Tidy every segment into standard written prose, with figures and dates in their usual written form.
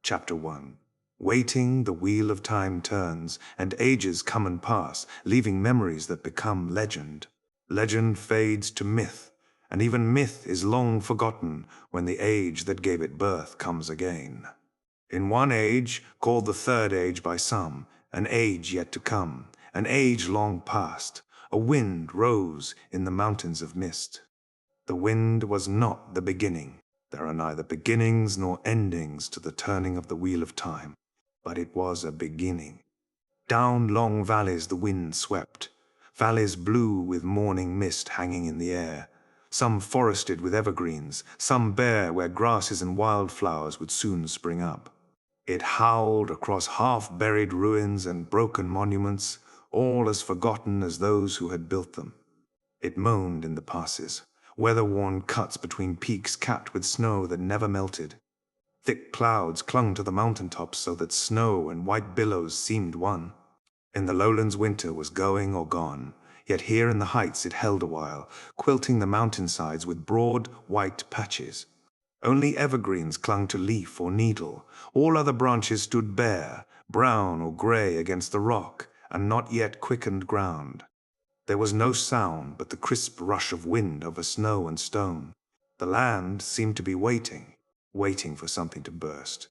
Chapter 1. Waiting, the wheel of time turns, and ages come and pass, leaving memories that become legend. Legend fades to myth, and even myth is long forgotten when the age that gave it birth comes again. In one age, called the Third Age by some, an age yet to come, an age long past, a wind rose in the mountains of mist. The wind was not the beginning. There are neither beginnings nor endings to the turning of the wheel of time, but it was a beginning. Down long valleys the wind swept, valleys blue with morning mist hanging in the air, some forested with evergreens, some bare where grasses and wildflowers would soon spring up. It howled across half-buried ruins and broken monuments, all as forgotten as those who had built them. It moaned in the passes, weather-worn cuts between peaks capped with snow that never melted. Thick clouds clung to the mountaintops so that snow and white billows seemed one. In the lowlands winter was going or gone, yet here in the heights it held a while, quilting the mountainsides with broad white patches. Only evergreens clung to leaf or needle. All other branches stood bare, brown or gray against the rock and not yet quickened ground. There was no sound but the crisp rush of wind over snow and stone. The land seemed to be waiting for something to burst.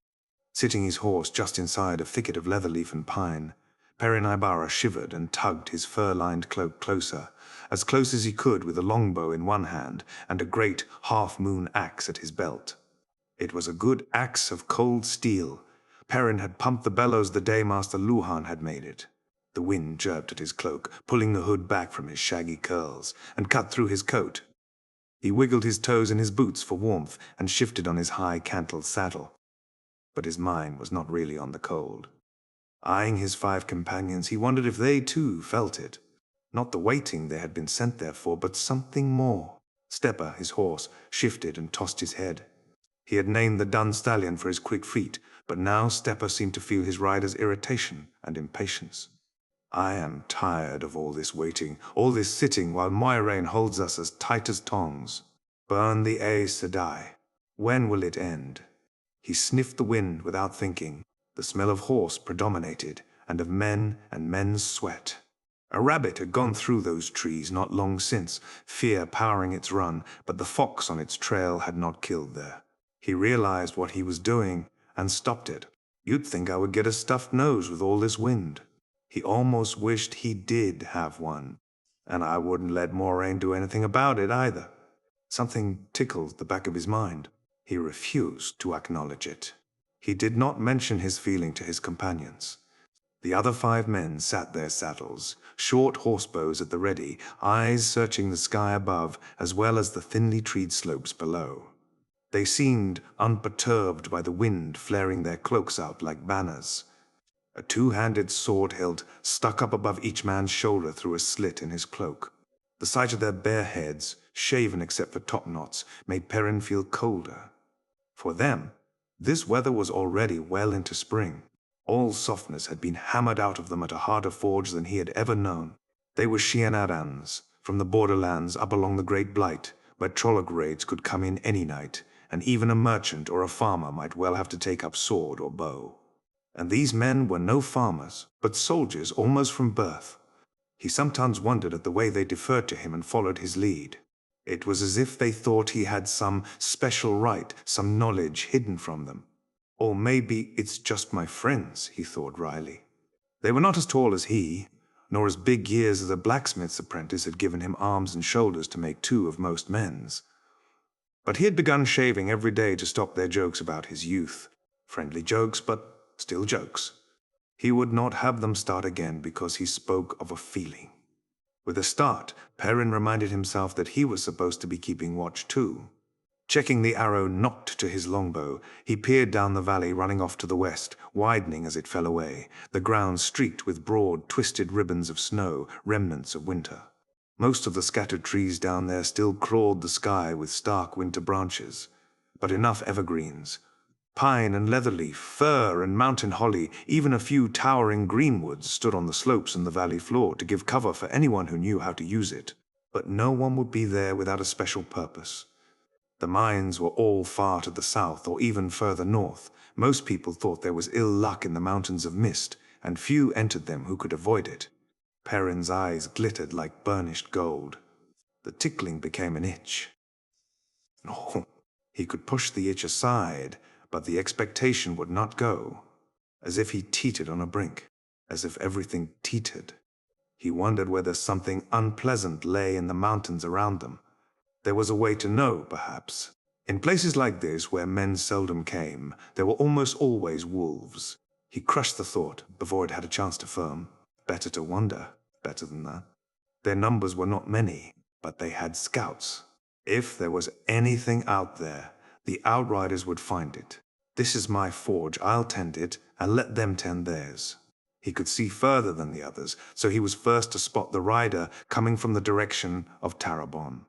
Sitting his horse just inside a thicket of leatherleaf and pine, Perrin Ibarra shivered and tugged his fur-lined cloak closer, as close as he could with a longbow in one hand and a great half-moon axe at his belt. It was a good axe of cold steel. Perrin had pumped the bellows the day Master Luhan had made it. The wind chirped at his cloak, pulling the hood back from his shaggy curls, and cut through his coat. He wiggled his toes in his boots for warmth and shifted on his high cantled saddle. But his mind was not really on the cold. Eyeing his 5 companions, he wondered if they too felt it. Not the waiting they had been sent there for, but something more. Stepper, his horse, shifted and tossed his head. He had named the dun stallion for his quick feet, but now Stepper seemed to feel his rider's irritation and impatience. I am tired of all this waiting, all this sitting while Moiraine holds us as tight as tongs. Burn the Aes Sedai. When will it end? He sniffed the wind without thinking. The smell of horse predominated, and of men and men's sweat. A rabbit had gone through those trees not long since, fear powering its run, but the fox on its trail had not killed there. He realized what he was doing and stopped it. You'd think I would get a stuffed nose with all this wind. He almost wished he did have one, and I wouldn't let Moiraine do anything about it either. Something tickled the back of his mind. He refused to acknowledge it. He did not mention his feeling to his companions. The other 5 men sat their saddles, short horsebows at the ready, eyes searching the sky above as well as the thinly treed slopes below. They seemed unperturbed by the wind flaring their cloaks out like banners. A 2-handed sword hilt stuck up above each man's shoulder through a slit in his cloak. The sight of their bare heads, shaven except for top knots, made Perrin feel colder. For them, this weather was already well into spring. All softness had been hammered out of them at a harder forge than he had ever known. They were Shianarans, from the borderlands up along the Great Blight, where Trolloc raids could come in any night, and even a merchant or a farmer might well have to take up sword or bow. And these men were no farmers, but soldiers almost from birth. He sometimes wondered at the way they deferred to him and followed his lead. It was as if they thought he had some special right, some knowledge hidden from them. Or maybe it's just my friends, he thought wryly. They were not as tall as he, nor as big years as a blacksmith's apprentice had given him arms and shoulders to make 2 of most men's. But he had begun shaving every day to stop their jokes about his youth. Friendly jokes, but still jokes. He would not have them start again because he spoke of a feeling. With a start, Perrin reminded himself that he was supposed to be keeping watch too. Checking the arrow nocked to his longbow, he peered down the valley running off to the west, widening as it fell away, the ground streaked with broad, twisted ribbons of snow, remnants of winter. Most of the scattered trees down there still clawed the sky with stark winter branches, but enough evergreens. Pine and leatherleaf, fir and mountain holly, even a few towering greenwoods stood on the slopes and the valley floor to give cover for anyone who knew how to use it. But no one would be there without a special purpose. The mines were all far to the south or even further north, Most people thought there was ill luck in the mountains of mist, and few entered them who could avoid it. Perrin's eyes glittered like burnished gold. The tickling became an itch. No, he could push the itch aside, but the expectation would not go. As if he teetered on a brink, as if everything teetered. He wondered whether something unpleasant lay in the mountains around them. There was a way to know, perhaps. In places like this, where men seldom came, there were almost always wolves. He crushed the thought before it had a chance to firm. Better to wonder, better than that. Their numbers were not many, but they had scouts. If there was anything out there, the outriders would find it. This is my forge, I'll tend it, and let them tend theirs. He could see further than the others, so he was first to spot the rider coming from the direction of Tarabon.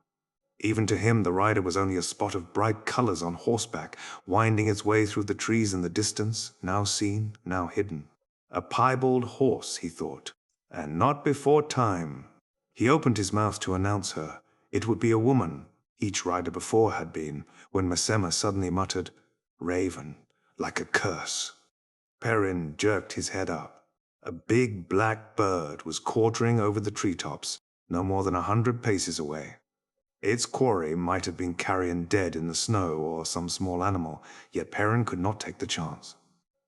Even to him, the rider was only a spot of bright colors on horseback, winding its way through the trees in the distance, now seen, now hidden. A piebald horse, he thought, and not before time. He opened his mouth to announce her. It would be a woman. Each rider before had been, when Masema suddenly muttered, "Raven," like a curse. Perrin jerked his head up. A big black bird was quartering over the treetops, no more than 100 paces away. Its quarry might have been carrion dead in the snow or some small animal, yet Perrin could not take the chance.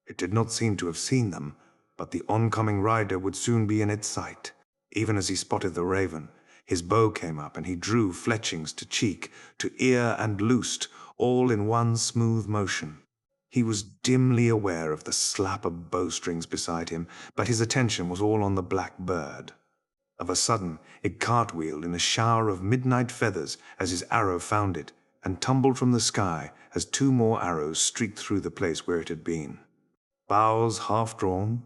It did not seem to have seen them, but the oncoming rider would soon be in its sight. Even as he spotted the raven, his bow came up and he drew fletchings to cheek, to ear and loosed, all in one smooth motion. He was dimly aware of the slap of bowstrings beside him, but his attention was all on the black bird. Of a sudden, it cartwheeled in a shower of midnight feathers as his arrow found it, and tumbled from the sky as 2 more arrows streaked through the place where it had been. Bows half drawn,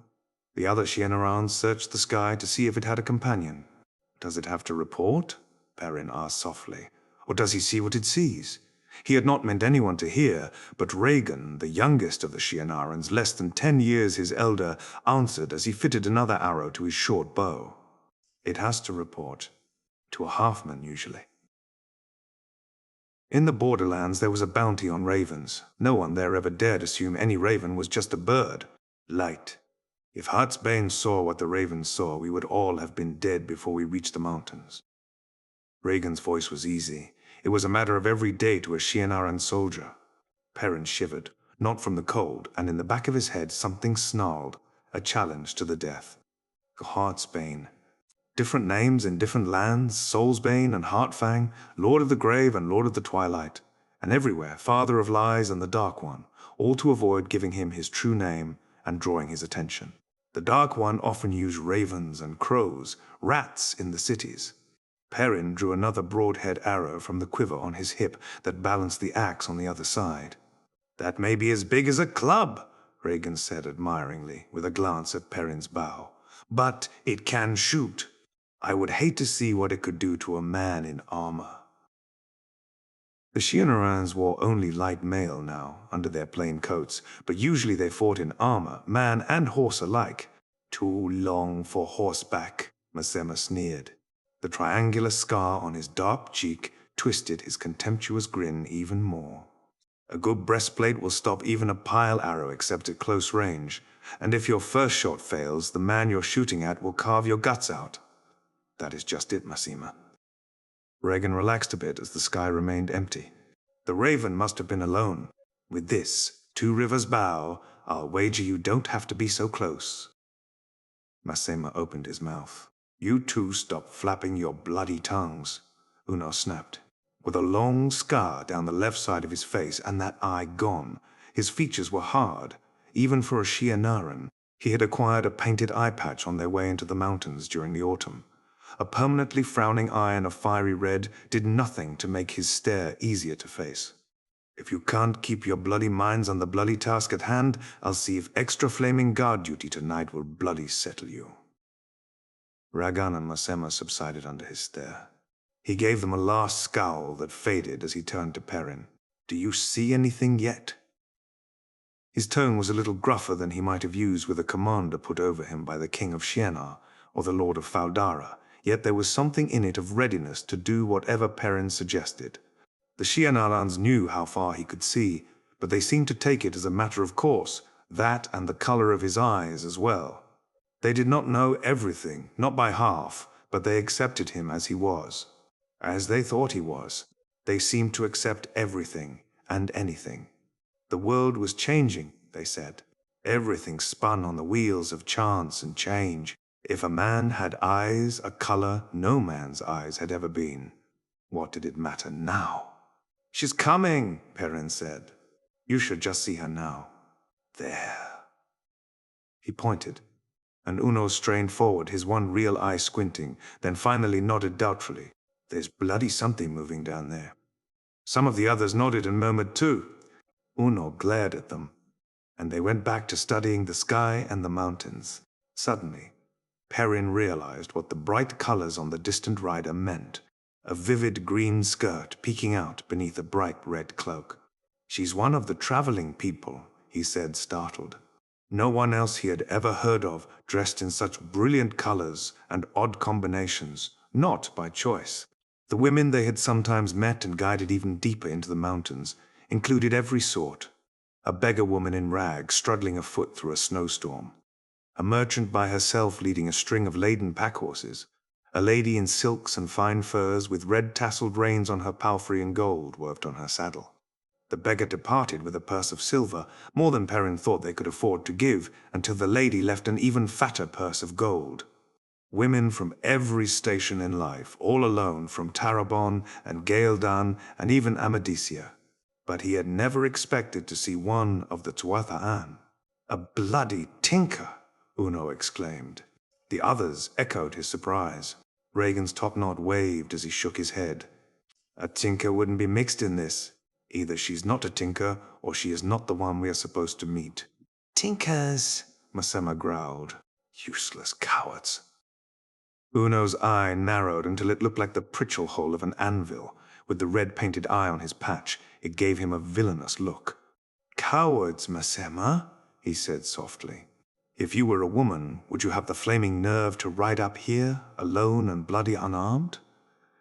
the other Shienarans searched the sky to see if it had a companion. "Does it have to report?" Perrin asked softly. "Or does he see what it sees?" He had not meant anyone to hear, but Rhaegon, the youngest of the Shienarans, less than 10 years his elder, answered as he fitted another arrow to his short bow. "It has to report. To a halfman, usually." In the borderlands there was a bounty on ravens. No one there ever dared assume any raven was just a bird. Light. If Heartsbane saw what the ravens saw, we would all have been dead before we reached the mountains. Rhaegon's voice was easy. It was a matter of every day to a Shienaran soldier. Perrin shivered, not from the cold, and in the back of his head something snarled, a challenge to the death. Heartsbane. Different names in different lands, Soulsbane and Heartfang, Lord of the Grave and Lord of the Twilight, and everywhere Father of Lies and the Dark One, all to avoid giving him his true name and drawing his attention. The Dark One often used ravens and crows, rats in the cities. Perrin drew another broadhead arrow from the quiver on his hip that balanced the axe on the other side. "That may be as big as a club," Rhaegon said admiringly, with a glance at Perrin's bow. "But it can shoot. I would hate to see what it could do to a man in armor." The Shienarans wore only light mail now, under their plain coats, but usually they fought in armor, man and horse alike. "Too long for horseback," Masema sneered. The triangular scar on his dark cheek twisted his contemptuous grin even more. "A good breastplate will stop even a pile arrow except at close range, and if your first shot fails, the man you're shooting at will carve your guts out." "That is just it, Masema." Rhaegon relaxed a bit as the sky remained empty. "The raven must have been alone. With this, 2 rivers bow, I'll wager you don't have to be so close." Masema opened his mouth. "You two stop flapping your bloody tongues," Uno snapped. With a long scar down the left side of his face and that eye gone, his features were hard. Even for a Shienaran, he had acquired a painted eye patch on their way into the mountains during the autumn. A permanently frowning eye and a fiery red did nothing to make his stare easier to face. "If you can't keep your bloody minds on the bloody task at hand, I'll see if extra flaming guard duty tonight will bloody settle you." Rhaegon and Masema subsided under his stare. He gave them a last scowl that faded as he turned to Perrin. "Do you see anything yet?" His tone was a little gruffer than he might have used with a commander put over him by the King of Shienar or the Lord of Faldara, yet there was something in it of readiness to do whatever Perrin suggested. The Shienarans knew how far he could see, but they seemed to take it as a matter of course, that and the color of his eyes as well. They did not know everything, not by half, but they accepted him as he was. As they thought he was. They seemed to accept everything and anything. The world was changing, they said. Everything spun on the wheels of chance and change. If a man had eyes, a color no man's eyes had ever been. What did it matter now? "She's coming," Perrin said. "You should just see her now. There." He pointed, and Uno strained forward, his one real eye squinting, then finally nodded doubtfully. "There's bloody something moving down there." Some of the others nodded and murmured too. Uno glared at them, and they went back to studying the sky and the mountains. Suddenly, Perrin realized what the bright colors on the distant rider meant. A vivid green skirt peeking out beneath a bright red cloak. "She's one of the traveling people," he said, startled. No one else he had ever heard of dressed in such brilliant colors and odd combinations, not by choice. The women they had sometimes met and guided even deeper into the mountains included every sort. A beggar woman in rags struggling afoot through a snowstorm. A merchant by herself leading a string of laden packhorses. A lady in silks and fine furs with red tasseled reins on her palfrey and gold worked on her saddle. The beggar departed with a purse of silver, more than Perrin thought they could afford to give, until the lady left an even fatter purse of gold. Women from every station in life, all alone from Tarabon and Ghealdan and even Amadicia. But he had never expected to see one of the Tuatha'an. "A bloody tinker!" Uno exclaimed. The others echoed his surprise. Regan's topknot waved as he shook his head. "A tinker wouldn't be mixed in this. Either she's not a tinker, or she is not the one we are supposed to meet." "Tinkers," Masema growled. "Useless cowards." Uno's eye narrowed until it looked like the pritchel hole of an anvil. With the red-painted eye on his patch, it gave him a villainous look. "Cowards, Masema," he said softly. "If you were a woman, would you have the flaming nerve to ride up here, alone and bloody unarmed?"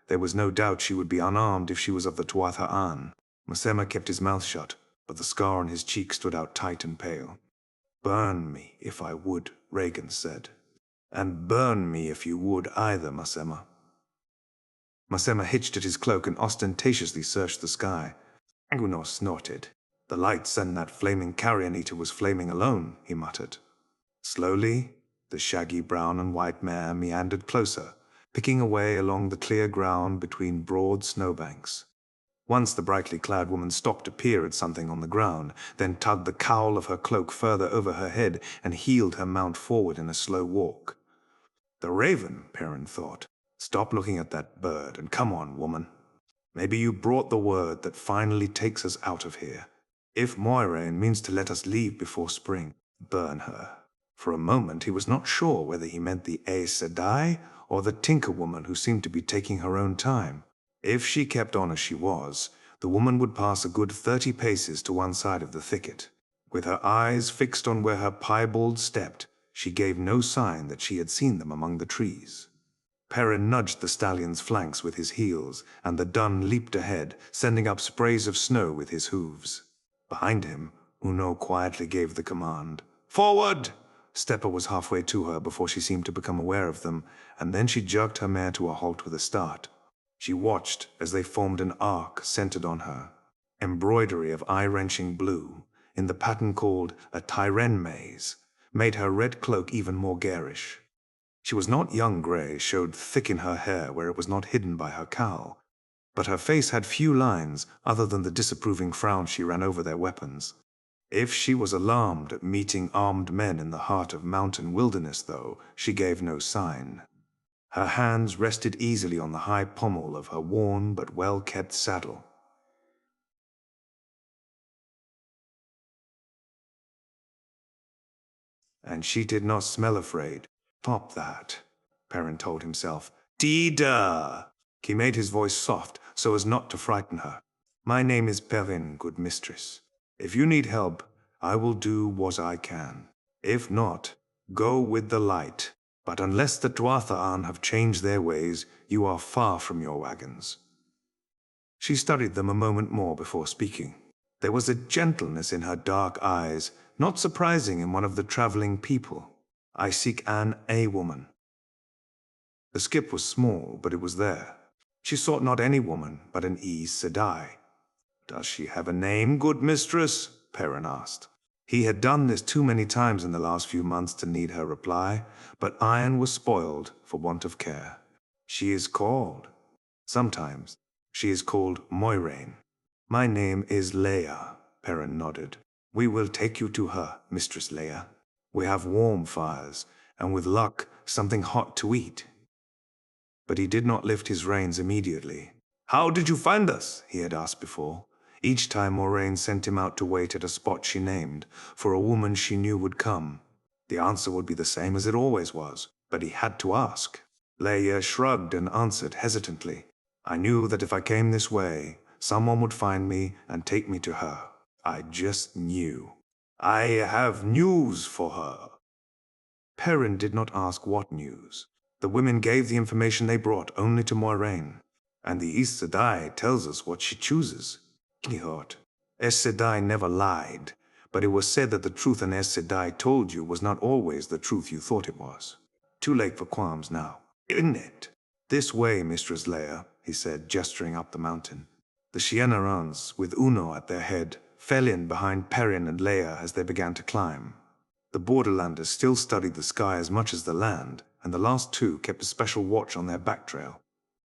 There was no doubt she would be unarmed if she was of the Tuatha'an. Masema kept his mouth shut, but the scar on his cheek stood out tight and pale. "Burn me, if I would," Regan said. "And burn me if you would either, Masema." Masema hitched at his cloak and ostentatiously searched the sky. Uno snorted. "The lights and that flaming carrion eater was flaming alone," he muttered. Slowly, the shaggy brown and white mare meandered closer, picking away along the clear ground between broad snowbanks. Once the brightly clad woman stopped to peer at something on the ground, then tugged the cowl of her cloak further over her head and heeled her mount forward in a slow walk. "The raven," Perrin thought. "Stop looking at that bird and come on, woman. Maybe you brought the word that finally takes us out of here. If Moiraine means to let us leave before spring, burn her." For a moment he was not sure whether he meant the Aes Sedai or the tinker woman who seemed to be taking her own time. If she kept on as she was, the woman would pass a good 30 paces to one side of the thicket. With her eyes fixed on where her piebald stepped, she gave no sign that she had seen them among the trees. Perrin nudged the stallion's flanks with his heels, and the dun leaped ahead, sending up sprays of snow with his hooves. Behind him, Uno quietly gave the command. "Forward!" Stepper was halfway to her before she seemed to become aware of them, and then she jerked her mare to a halt with a start. She watched as they formed an arc centered on her. Embroidery of eye-wrenching blue, in the pattern called a Tyren maze, made her red cloak even more garish. She was not young grey, showed thick in her hair where it was not hidden by her cowl, but her face had few lines other than the disapproving frown she ran over their weapons. If she was alarmed at meeting armed men in the heart of mountain wilderness, though, she gave no sign. Her hands rested easily on the high pommel of her worn but well-kept saddle. And she did not smell afraid. "Pop that," Perrin told himself. "Dee-da!" He made his voice soft so as not to frighten her. "My name is Perrin, good mistress. If you need help, I will do what I can. If not, go with the light. But unless the Tuatha'an have changed their ways, you are far from your wagons." She studied them a moment more before speaking. There was a gentleness in her dark eyes, not surprising in one of the traveling people. "I seek a woman." The skip was small, but it was there. She sought not any woman, but an Aes Sedai. "Does she have a name, good mistress?" Perrin asked. He had done this too many times in the last few months to need her reply, but iron was spoiled for want of care. "She is called. Sometimes she is called Moiraine." "My name is Leia," Perrin nodded. "We will take you to her, Mistress Leia. We have warm fires, and with luck, something hot to eat." But he did not lift his reins immediately. "How did you find us?" he had asked before. Each time Moiraine sent him out to wait at a spot she named, for a woman she knew would come. The answer would be the same as it always was, but he had to ask. Leia shrugged and answered hesitantly. "I knew that if I came this way, someone would find me and take me to her. I just knew. I have news for her." Perrin did not ask what news. The women gave the information they brought only to Moiraine. "And the Aes Sedai tells us what she chooses." Gnihort. Aes Sedai never lied, but it was said that the truth an Aes Sedai told you was not always the truth you thought it was. Too late for qualms now, isn't it? "This way, Mistress Leia," he said, gesturing up the mountain. The Shienarans, with Uno at their head, fell in behind Perrin and Leia as they began to climb. The Borderlanders still studied the sky as much as the land, and the last two kept a special watch on their back trail.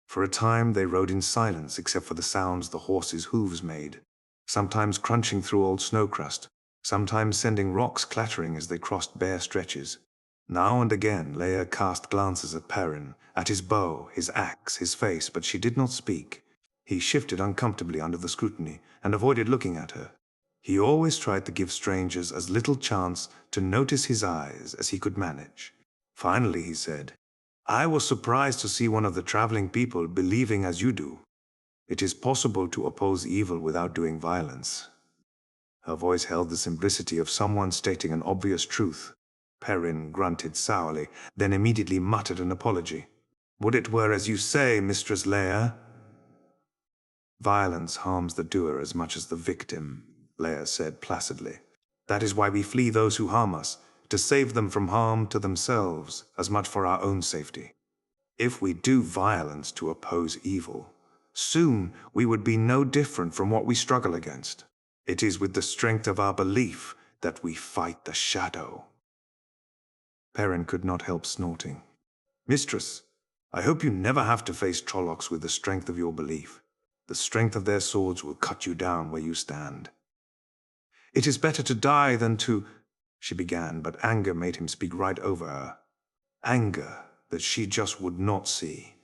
For a time they rode in silence except for the sounds the horses' hooves made, sometimes crunching through old snow crust, sometimes sending rocks clattering as they crossed bare stretches. Now and again Leia cast glances at Perrin, at his bow, his axe, his face, but she did not speak. He shifted uncomfortably under the scrutiny and avoided looking at her. He always tried to give strangers as little chance to notice his eyes as he could manage. Finally he said, "I was surprised to see one of the traveling people believing as you do. It is possible to oppose evil without doing violence." Her voice held the simplicity of someone stating an obvious truth. Perrin grunted sourly, then immediately muttered an apology. "Would it were as you say, Mistress Leia?" "Violence harms the doer as much as the victim," Leia said placidly. "That is why we flee those who harm us, to save them from harm to themselves, as much for our own safety. If we do violence to oppose evil, soon we would be no different from what we struggle against. It is with the strength of our belief that we fight the shadow." Perrin could not help snorting. "Mistress, I hope you never have to face Trollocs with the strength of your belief. The strength of their swords will cut you down where you stand." "It is better to die than to—" she began, but anger made him speak right over her. Anger that she just would not see.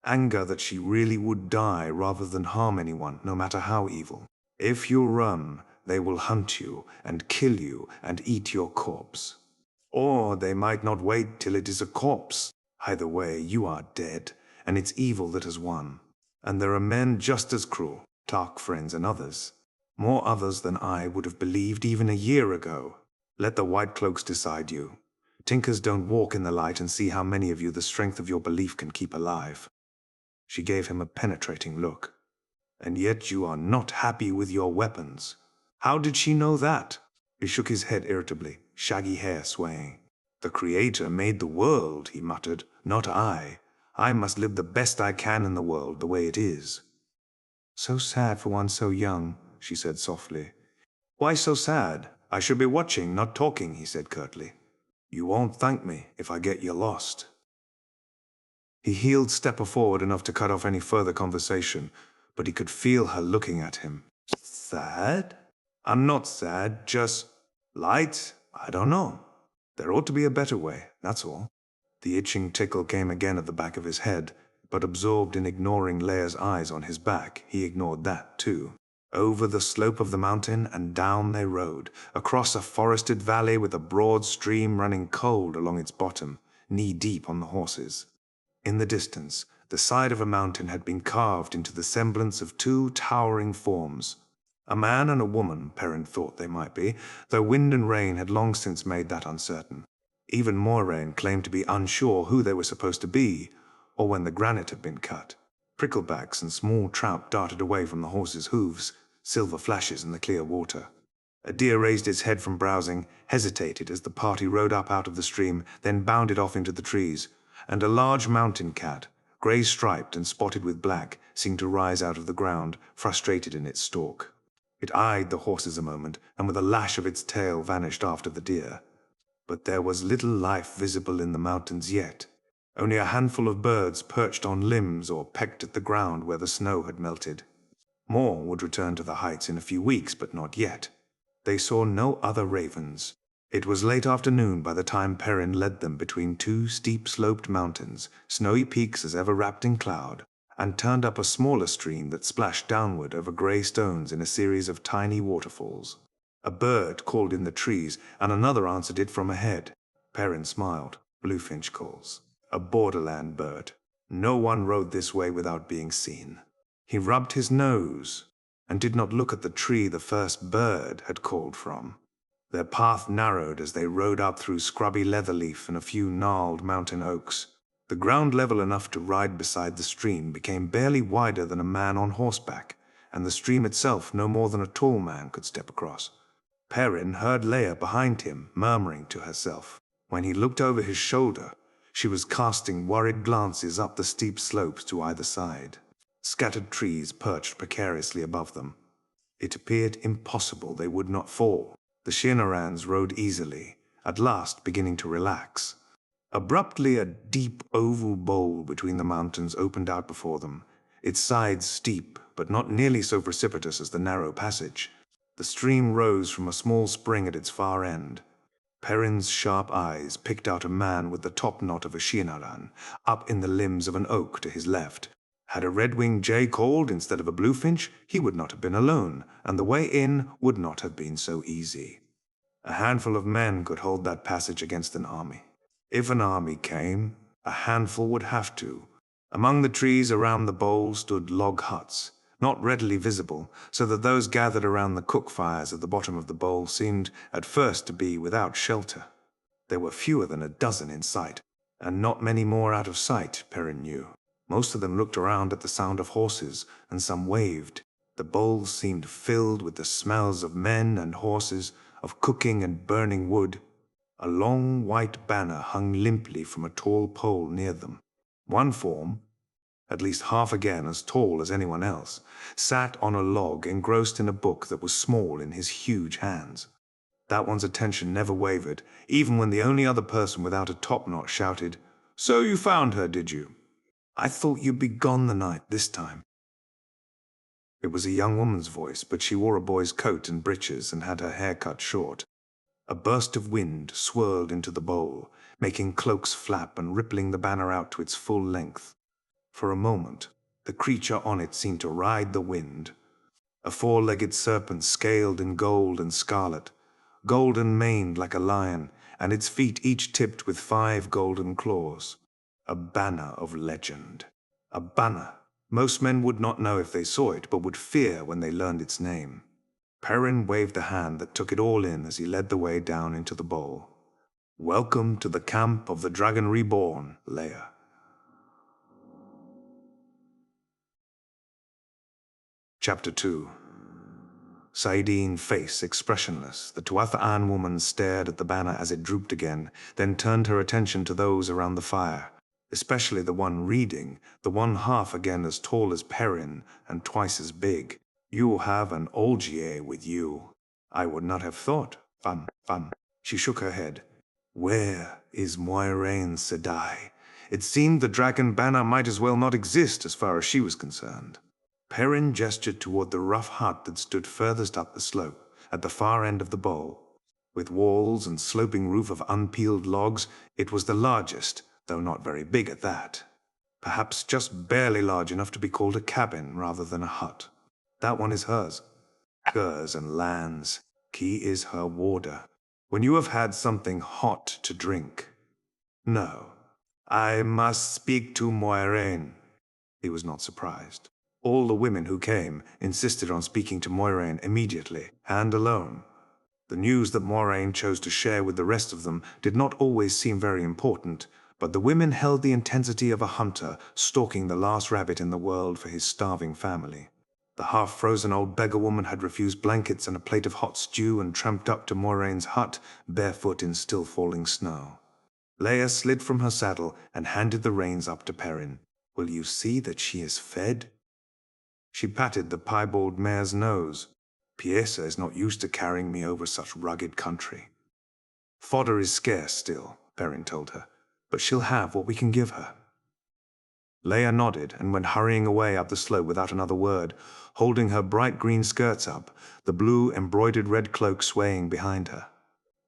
Anger that she really would die rather than harm anyone, no matter how evil. If you run, they will hunt you and kill you and eat your corpse. Or they might not wait till it is a corpse. Either way, you are dead, and it's evil that has won. And there are men just as cruel, Tark friends and others. More others than I would have believed even a year ago. Let the White Cloaks decide you. Tinkers don't walk in the light and see how many of you the strength of your belief can keep alive." She gave him a penetrating look. "And yet you are not happy with your weapons. How did she know that?" He shook his head irritably, shaggy hair swaying. "The Creator made the world," he muttered, "not I. I must live the best I can in the world, the way it is." "So sad for one so young," she said softly. "Why so sad? I should be watching, not talking," he said curtly. "You won't thank me if I get you lost." He heeled stepper forward enough to cut off any further conversation, but he could feel her looking at him. "Sad? I'm not sad, just light? I don't know. There ought to be a better way, that's all." The itching tickle came again at the back of his head, but absorbed in ignoring Leia's eyes on his back, he ignored that too. Over the slope of the mountain and down they rode, across a forested valley with a broad stream running cold along its bottom, knee-deep on the horses. In the distance, the side of a mountain had been carved into the semblance of two towering forms. A man and a woman, Perrin thought they might be, though wind and rain had long since made that uncertain. Even Moiraine claimed to be unsure who they were supposed to be, or when the granite had been cut. Pricklebacks and small trout darted away from the horses' hooves. silver flashes in the clear water. A deer raised its head from browsing, hesitated as the party rode up out of the stream, then bounded off into the trees, and a large mountain cat, grey-striped and spotted with black, seemed to rise out of the ground, frustrated in its stalk. It eyed the horses a moment, and with a lash of its tail vanished after the deer. But there was little life visible in the mountains yet. Only a handful of birds perched on limbs or pecked at the ground where the snow had melted. More would return to the heights in a few weeks, but not yet. They saw no other ravens. It was late afternoon by the time Perrin led them between two steep-sloped mountains, snowy peaks as ever wrapped in cloud, and turned up a smaller stream that splashed downward over grey stones in a series of tiny waterfalls. A bird called in the trees, and another answered it from ahead. Perrin smiled. Bluefinch calls. A borderland bird. No one rode this way without being seen. He rubbed his nose and did not look at the tree the first bird had called from. Their path narrowed as they rode up through scrubby leatherleaf and a few gnarled mountain oaks. The ground level enough to ride beside the stream became barely wider than a man on horseback, and the stream itself no more than a tall man could step across. Perrin heard Leia behind him, murmuring to herself. When he looked over his shoulder, she was casting worried glances up the steep slopes to either side. Scattered trees perched precariously above them. It appeared impossible they would not fall. The Shinarans rode easily, at last beginning to relax. Abruptly, a deep oval bowl between the mountains opened out before them, its sides steep, but not nearly so precipitous as the narrow passage. The stream rose from a small spring at its far end. Perrin's sharp eyes picked out a man with the top-knot of a Shinaran, up in the limbs of an oak to his left. Had a red-winged jay called instead of a bluefinch, he would not have been alone, and the way in would not have been so easy. A handful of men could hold that passage against an army. If an army came, a handful would have to. Among the trees around the bowl stood log huts, not readily visible, so that those gathered around the cook fires at the bottom of the bowl seemed at first to be without shelter. There were fewer than a dozen in sight, and not many more out of sight, Perrin knew. Most of them looked around at the sound of horses, and some waved. The bowls seemed filled with the smells of men and horses, of cooking and burning wood. A long white banner hung limply from a tall pole near them. One form, at least half again as tall as anyone else, sat on a log engrossed in a book that was small in his huge hands. That one's attention never wavered, even when the only other person without a topknot shouted, "So you found her, did you? I thought you'd be gone the night this time." It was a young woman's voice, but she wore a boy's coat and breeches and had her hair cut short. A burst of wind swirled into the bowl, making cloaks flap and rippling the banner out to its full length. For a moment, the creature on it seemed to ride the wind. A four-legged serpent scaled in gold and scarlet, golden maned like a lion, and its feet each tipped with 5 golden claws. A banner of legend. A banner. Most men would not know if they saw it, but would fear when they learned its name. Perrin waved the hand that took it all in as he led the way down into the bowl. "Welcome to the camp of the Dragon Reborn, Leia." Chapter 2. Saidin, face expressionless, the Tuatha'an woman stared at the banner as it drooped again, then turned her attention to those around the fire, especially the one reading, the one half again as tall as Perrin and twice as big. "You have an Olgier with you. I would not have thought. Fun. She shook her head. "Where is Moiraine Sedai?" It seemed the dragon banner might as well not exist as far as she was concerned. Perrin gestured toward the rough hut that stood furthest up the slope, at the far end of the bowl. With walls and sloping roof of unpeeled logs, it was the largest, though not very big at that. Perhaps just barely large enough to be called a cabin rather than a hut. That one is hers. Hers and Lan's. He is her warder. When you have had something hot to drink. "No, I must speak to Moiraine." He was not surprised. All the women who came insisted on speaking to Moiraine immediately, and alone. The news that Moiraine chose to share with the rest of them did not always seem very important, but the women held the intensity of a hunter stalking the last rabbit in the world for his starving family. The half-frozen old beggar woman had refused blankets and a plate of hot stew and tramped up to Moraine's hut, barefoot in still-falling snow. Leia slid from her saddle and handed the reins up to Perrin. "Will you see that she is fed?" She patted the piebald mare's nose. "Piesa is not used to carrying me over such rugged country." "Fodder is scarce still," Perrin told her, "but she'll have what we can give her." Leia nodded and went hurrying away up the slope without another word, holding her bright green skirts up, the blue embroidered red cloak swaying behind her.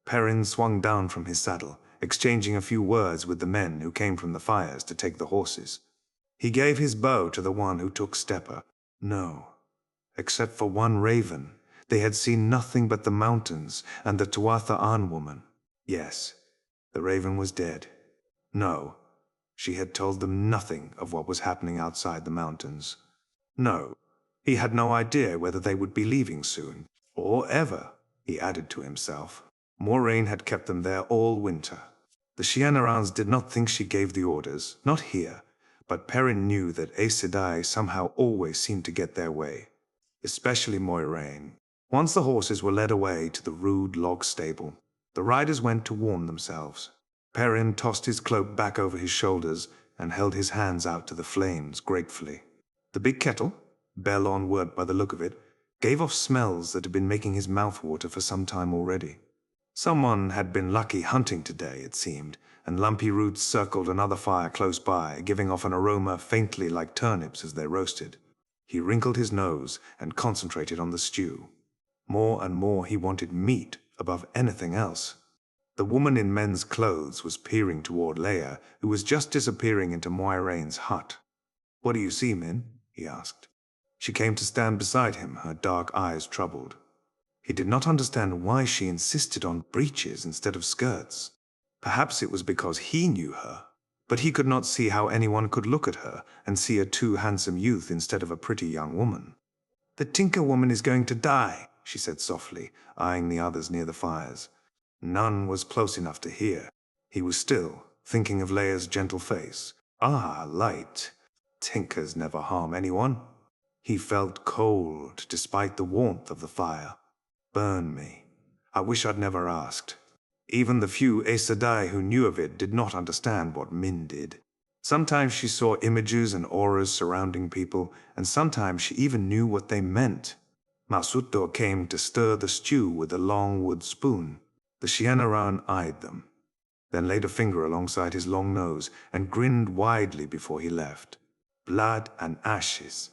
Perrin swung down from his saddle, exchanging a few words with the men who came from the fires to take the horses. He gave his bow to the one who took Stepper. No, except for one raven, they had seen nothing but the mountains and the Tuatha An woman. Yes, the raven was dead. No, she had told them nothing of what was happening outside the mountains. No, he had no idea whether they would be leaving soon, or ever, he added to himself. Moraine had kept them there all winter. The Shianarans did not think she gave the orders, not here, but Perrin knew that Aes Sedai somehow always seemed to get their way, especially Moiraine. Once the horses were led away to the rude log stable, the riders went to warm themselves. Perrin tossed his cloak back over his shoulders and held his hands out to the flames gratefully. The big kettle, bell on wort by the look of it, gave off smells that had been making his mouth water for some time already. Someone had been lucky hunting today, it seemed, and lumpy roots circled another fire close by, giving off an aroma faintly like turnips as they roasted. He wrinkled his nose and concentrated on the stew. More and more he wanted meat above anything else. The woman in men's clothes was peering toward Leia, who was just disappearing into Moiraine's hut. "What do you see, Min?" he asked. She came to stand beside him, her dark eyes troubled. He did not understand why she insisted on breeches instead of skirts. Perhaps it was because he knew her, but he could not see how anyone could look at her and see a too handsome youth instead of a pretty young woman. "The Tinker woman is going to die," she said softly, eyeing the others near the fires. None was close enough to hear. He was still, thinking of Leia's gentle face. Ah, light. Tinkers never harm anyone. He felt cold, despite the warmth of the fire. Burn me. I wish I'd never asked. Even the few Aes Sedai who knew of it did not understand what Min did. Sometimes she saw images and auras surrounding people, and sometimes she even knew what they meant. Masuto came to stir the stew with a long wood spoon. The Shianaran eyed them, then laid a finger alongside his long nose and grinned widely before he left. "Blood and ashes,"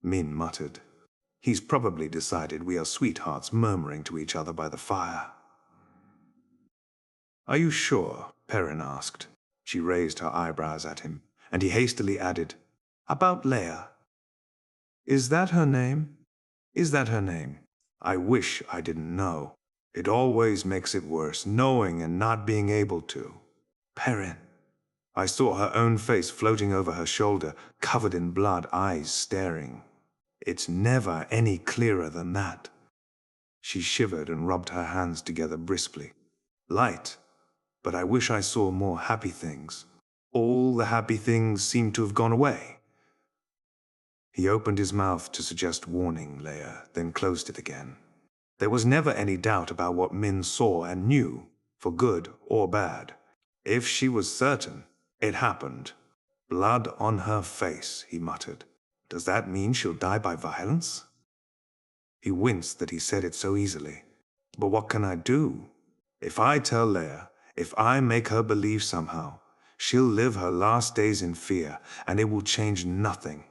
Min muttered. "He's probably decided we are sweethearts murmuring to each other by the fire." "Are you sure?" Perrin asked. She raised her eyebrows at him, and he hastily added, "About Leia. Is that her name? Is that her name? I wish I didn't know. It always makes it worse, knowing and not being able to." "Perrin." I saw her own face floating over her shoulder, covered in blood, eyes staring. "It's never any clearer than that." She shivered and rubbed her hands together briskly. "Light, but I wish I saw more happy things. All the happy things seem to have gone away." He opened his mouth to suggest warning Leia, then closed it again. There was never any doubt about what Min saw and knew, for good or bad. If she was certain, it happened. "Blood on her face," he muttered. "Does that mean she'll die by violence?" He winced that he said it so easily. "But what can I do? If I tell Leia, if I make her believe somehow, she'll live her last days in fear, and it will change nothing."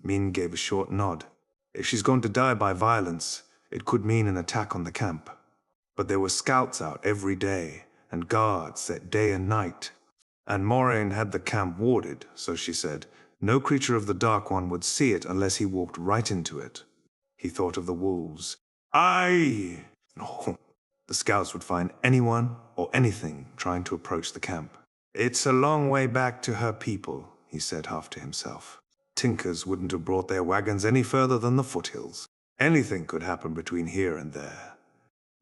Min gave a short nod. "If she's going to die by violence, it could mean an attack on the camp. But there were scouts out every day, and guards set day and night. And Moraine had the camp warded, so she said. No creature of the Dark One would see it unless he walked right into it." He thought of the wolves. "Aye!" No, the scouts would find anyone or anything trying to approach the camp. "It's a long way back to her people," he said half to himself. "Tinkers wouldn't have brought their wagons any further than the foothills. Anything could happen between here and there."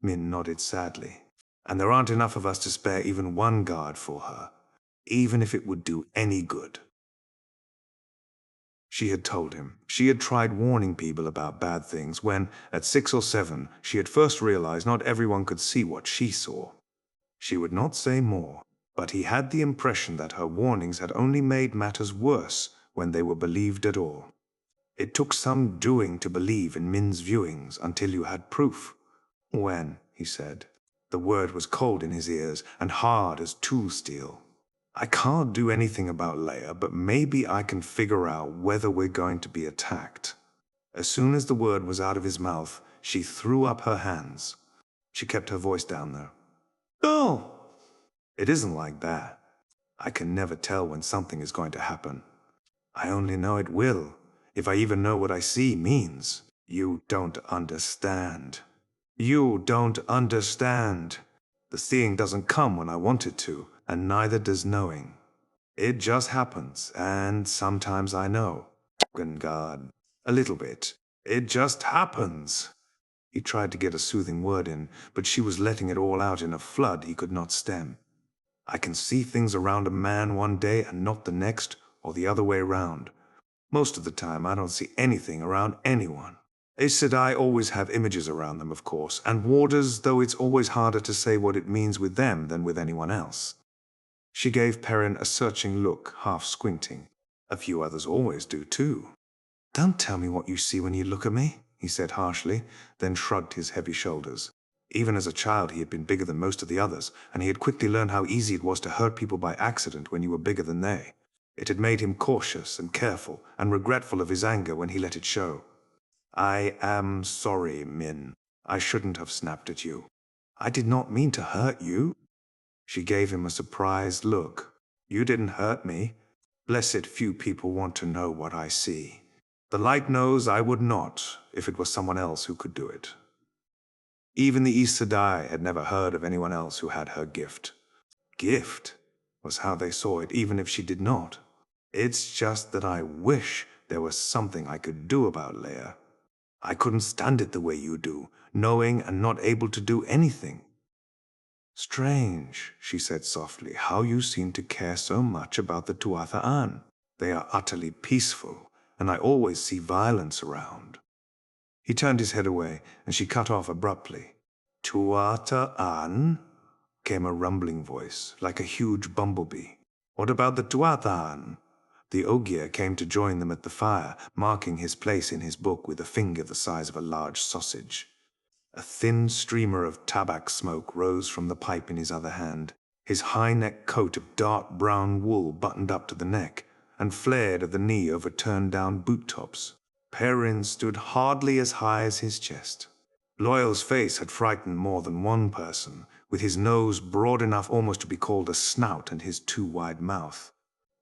Min nodded sadly. "And there aren't enough of us to spare even one guard for her, even if it would do any good." She had told him. She had tried warning people about bad things when, at 6 or 7, she had first realized not everyone could see what she saw. She would not say more, but he had the impression that her warnings had only made matters worse when they were believed at all. It took some doing to believe in Min's viewings until you had proof. When, he said. The word was cold in his ears and hard as tool steel. I can't do anything about Leia, but maybe I can figure out whether we're going to be attacked. As soon as the word was out of his mouth, she threw up her hands. She kept her voice down, though. Oh! It isn't like that. I can never tell when something is going to happen. I only know it will, if I even know what I see means. You don't understand. You don't understand. The seeing doesn't come when I want it to, and neither does knowing. It just happens, and sometimes I know. God, a little bit. It just happens. He tried to get a soothing word in, but she was letting it all out in a flood he could not stem. I can see things around a man one day and not the next, or the other way round. Most of the time, I don't see anything around anyone. Aes Sedai always have images around them, of course, and warders, though it's always harder to say what it means with them than with anyone else. She gave Perrin a searching look, half squinting. A few others always do, too. Don't tell me what you see when you look at me, he said harshly, then shrugged his heavy shoulders. Even as a child, he had been bigger than most of the others, and he had quickly learned how easy it was to hurt people by accident when you were bigger than they. It had made him cautious and careful, and regretful of his anger when he let it show. I am sorry, Min. I shouldn't have snapped at you. I did not mean to hurt you. She gave him a surprised look. You didn't hurt me. Blessed few people want to know what I see. The light knows I would not, if it was someone else who could do it. Even the Aes Sedai had never heard of anyone else who had her gift. Gift was how they saw it, even if she did not. It's just that I wish there was something I could do about Leia. I couldn't stand it the way you do, knowing and not able to do anything. Strange, she said softly, how you seem to care so much about the Tuatha'an. They are utterly peaceful, and I always see violence around. He turned his head away, and she cut off abruptly. Tuatha'an? Came a rumbling voice, like a huge bumblebee. What about the Tuatha'an? The Ogier came to join them at the fire, marking his place in his book with a finger the size of a large sausage. A thin streamer of tabac smoke rose from the pipe in his other hand. His high-neck coat of dark brown wool buttoned up to the neck, and flared at the knee over turned-down boot-tops. Perrin stood hardly as high as his chest. Loyal's face had frightened more than one person, with his nose broad enough almost to be called a snout and his too wide mouth.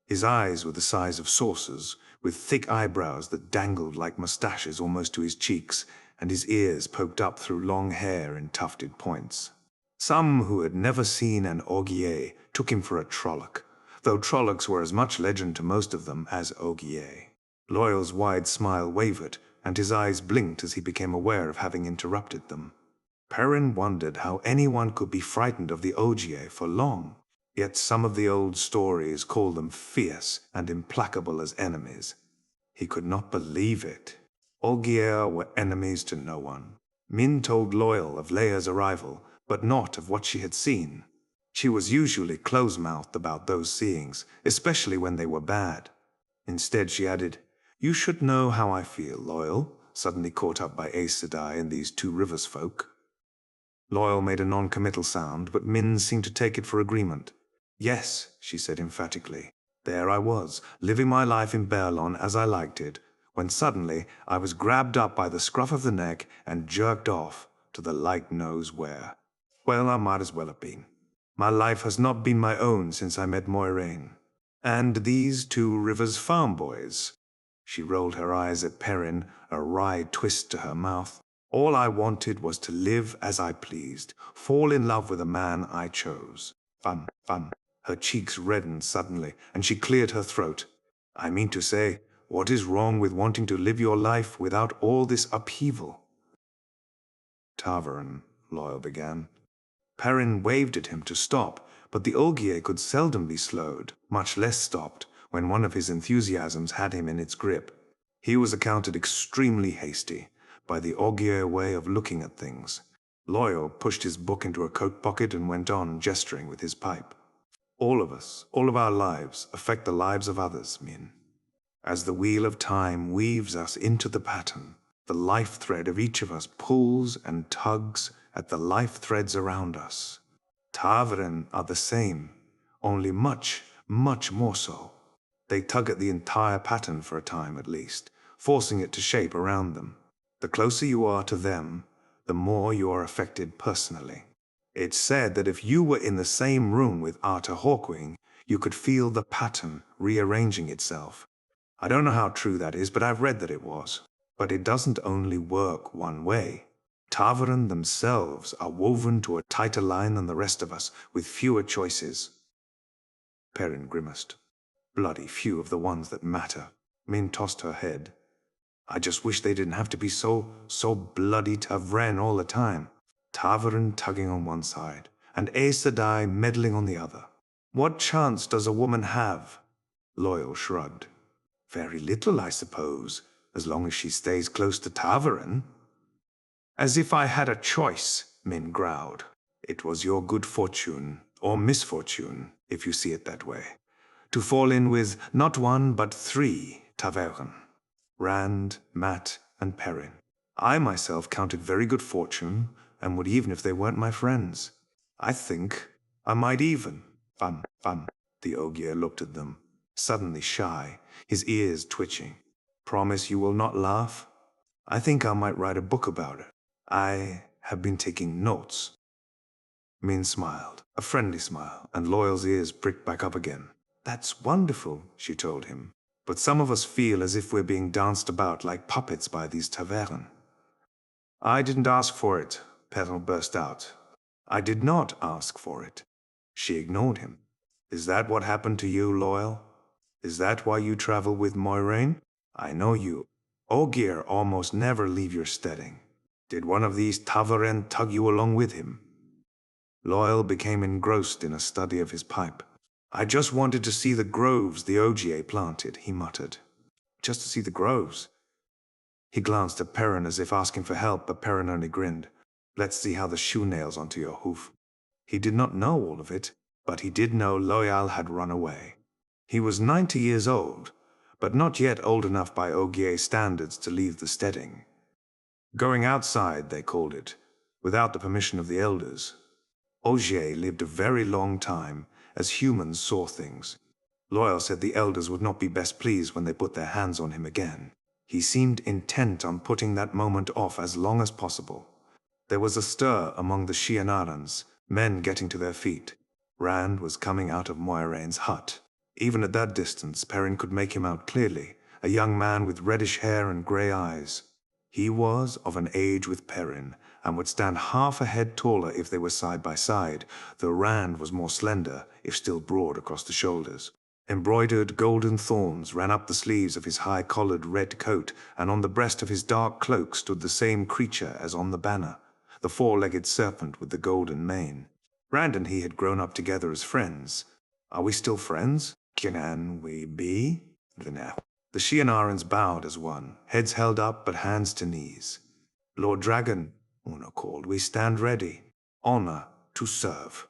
His eyes were the size of saucers, with thick eyebrows that dangled like mustaches almost to his cheeks, and his ears poked up through long hair in tufted points. Some who had never seen an Ogier took him for a Trolloc, though Trollocs were as much legend to most of them as Ogier. Loyal's wide smile wavered, and his eyes blinked as he became aware of having interrupted them. Perrin wondered how anyone could be frightened of the Ogier for long. Yet some of the old stories called them fierce and implacable as enemies. He could not believe it. Ogier were enemies to no one. Min told Loyal of Leia's arrival, but not of what she had seen. She was usually close-mouthed about those seeings, especially when they were bad. Instead, she added, You should know how I feel, Loyal, suddenly caught up by Aes Sedai and these Two Rivers folk. Loyal made a non-committal sound, but Min seemed to take it for agreement. Yes, she said emphatically. There I was, living my life in Baerlon as I liked it, when suddenly I was grabbed up by the scruff of the neck and jerked off to the light knows where. Well, I might as well have been. My life has not been my own since I met Moiraine. And these Two Rivers farm boys. She rolled her eyes at Perrin, a wry twist to her mouth. All I wanted was to live as I pleased, fall in love with a man I chose. Fun, fun. Her cheeks reddened suddenly, and she cleared her throat. I mean to say, what is wrong with wanting to live your life without all this upheaval? Tavern, Loyal began. Perrin waved at him to stop, but the Ogier could seldom be slowed, much less stopped, when one of his enthusiasms had him in its grip. He was accounted extremely hasty by the Ogier way of looking at things. Loyal pushed his book into a coat pocket and went on gesturing with his pipe. All of us, all of our lives, affect the lives of others, Min. As the wheel of time weaves us into the pattern, the life thread of each of us pulls and tugs at the life threads around us. Ta'veren are the same, only much, much more so. They tug at the entire pattern for a time at least, forcing it to shape around them. The closer you are to them, the more you are affected personally. It's said that if you were in the same room with Arthur Hawkwing, you could feel the pattern rearranging itself. I don't know how true that is, but I've read that it was. But it doesn't only work one way. Ta'veren themselves are woven to a tighter line than the rest of us, with fewer choices. Perrin grimaced. Bloody few of the ones that matter. Min tossed her head. I just wish they didn't have to be so bloody Ta'veren all the time. Ta'veren tugging on one side, and Aes Sedai meddling on the other. What chance does a woman have? Loyal shrugged. Very little, I suppose, as long as she stays close to Ta'veren. As if I had a choice, Min growled. It was your good fortune, or misfortune, if you see it that way, to fall in with not one but 3 Ta'veren. Rand, Mat, and Perrin. I myself counted very good fortune, and would even if they weren't my friends. I think I might even. Bum. The Ogier looked at them, suddenly shy, his ears twitching. Promise you will not laugh? I think I might write a book about it. I have been taking notes. Min smiled, a friendly smile, and Loyal's ears pricked back up again. That's wonderful, she told him. But some of us feel as if we're being danced about like puppets by these Ta'veren. I didn't ask for it, Perrin burst out. I did not ask for it. She ignored him. Is that what happened to you, Loyal? Is that why you travel with Moiraine? I know you. Ogier almost never leave your steading. Did one of these Ta'veren tug you along with him? Loyal became engrossed in a study of his pipe. I just wanted to see the groves the Ogier planted, he muttered. Just to see the groves? He glanced at Perrin as if asking for help, but Perrin only grinned. Let's see how the shoe nails onto your hoof. He did not know all of it, but he did know Loyal had run away. He was 90 years old, but not yet old enough by Ogier standards to leave the steading. Going outside, they called it, without the permission of the elders. Ogier lived a very long time, as humans saw things. Loyal said the elders would not be best pleased when they put their hands on him again. He seemed intent on putting that moment off as long as possible. There was a stir among the Shianarans, men getting to their feet. Rand was coming out of Moiraine's hut. Even at that distance, Perrin could make him out clearly, a young man with reddish hair and grey eyes. He was of an age with Perrin, and would stand half a head taller if they were side by side, though Rand was more slender, if still broad across the shoulders. Embroidered golden thorns ran up the sleeves of his high-collared red coat, and on the breast of his dark cloak stood the same creature as on the banner, the 4-legged serpent with the golden mane. Rand and he had grown up together as friends. Are we still friends? Can we be? The Shianarans bowed as one, heads held up but hands to knees. Lord Dragon, Una called, we stand ready. Honor to serve.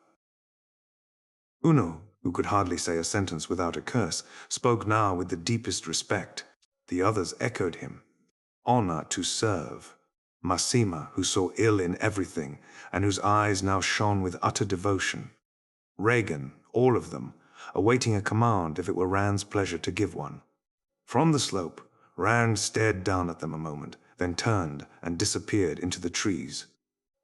Uno, who could hardly say a sentence without a curse, spoke now with the deepest respect. The others echoed him. Honor to serve. Masima, who saw ill in everything, and whose eyes now shone with utter devotion. Regan, all of them, awaiting a command if it were Rand's pleasure to give one. From the slope, Rand stared down at them a moment, then turned and disappeared into the trees.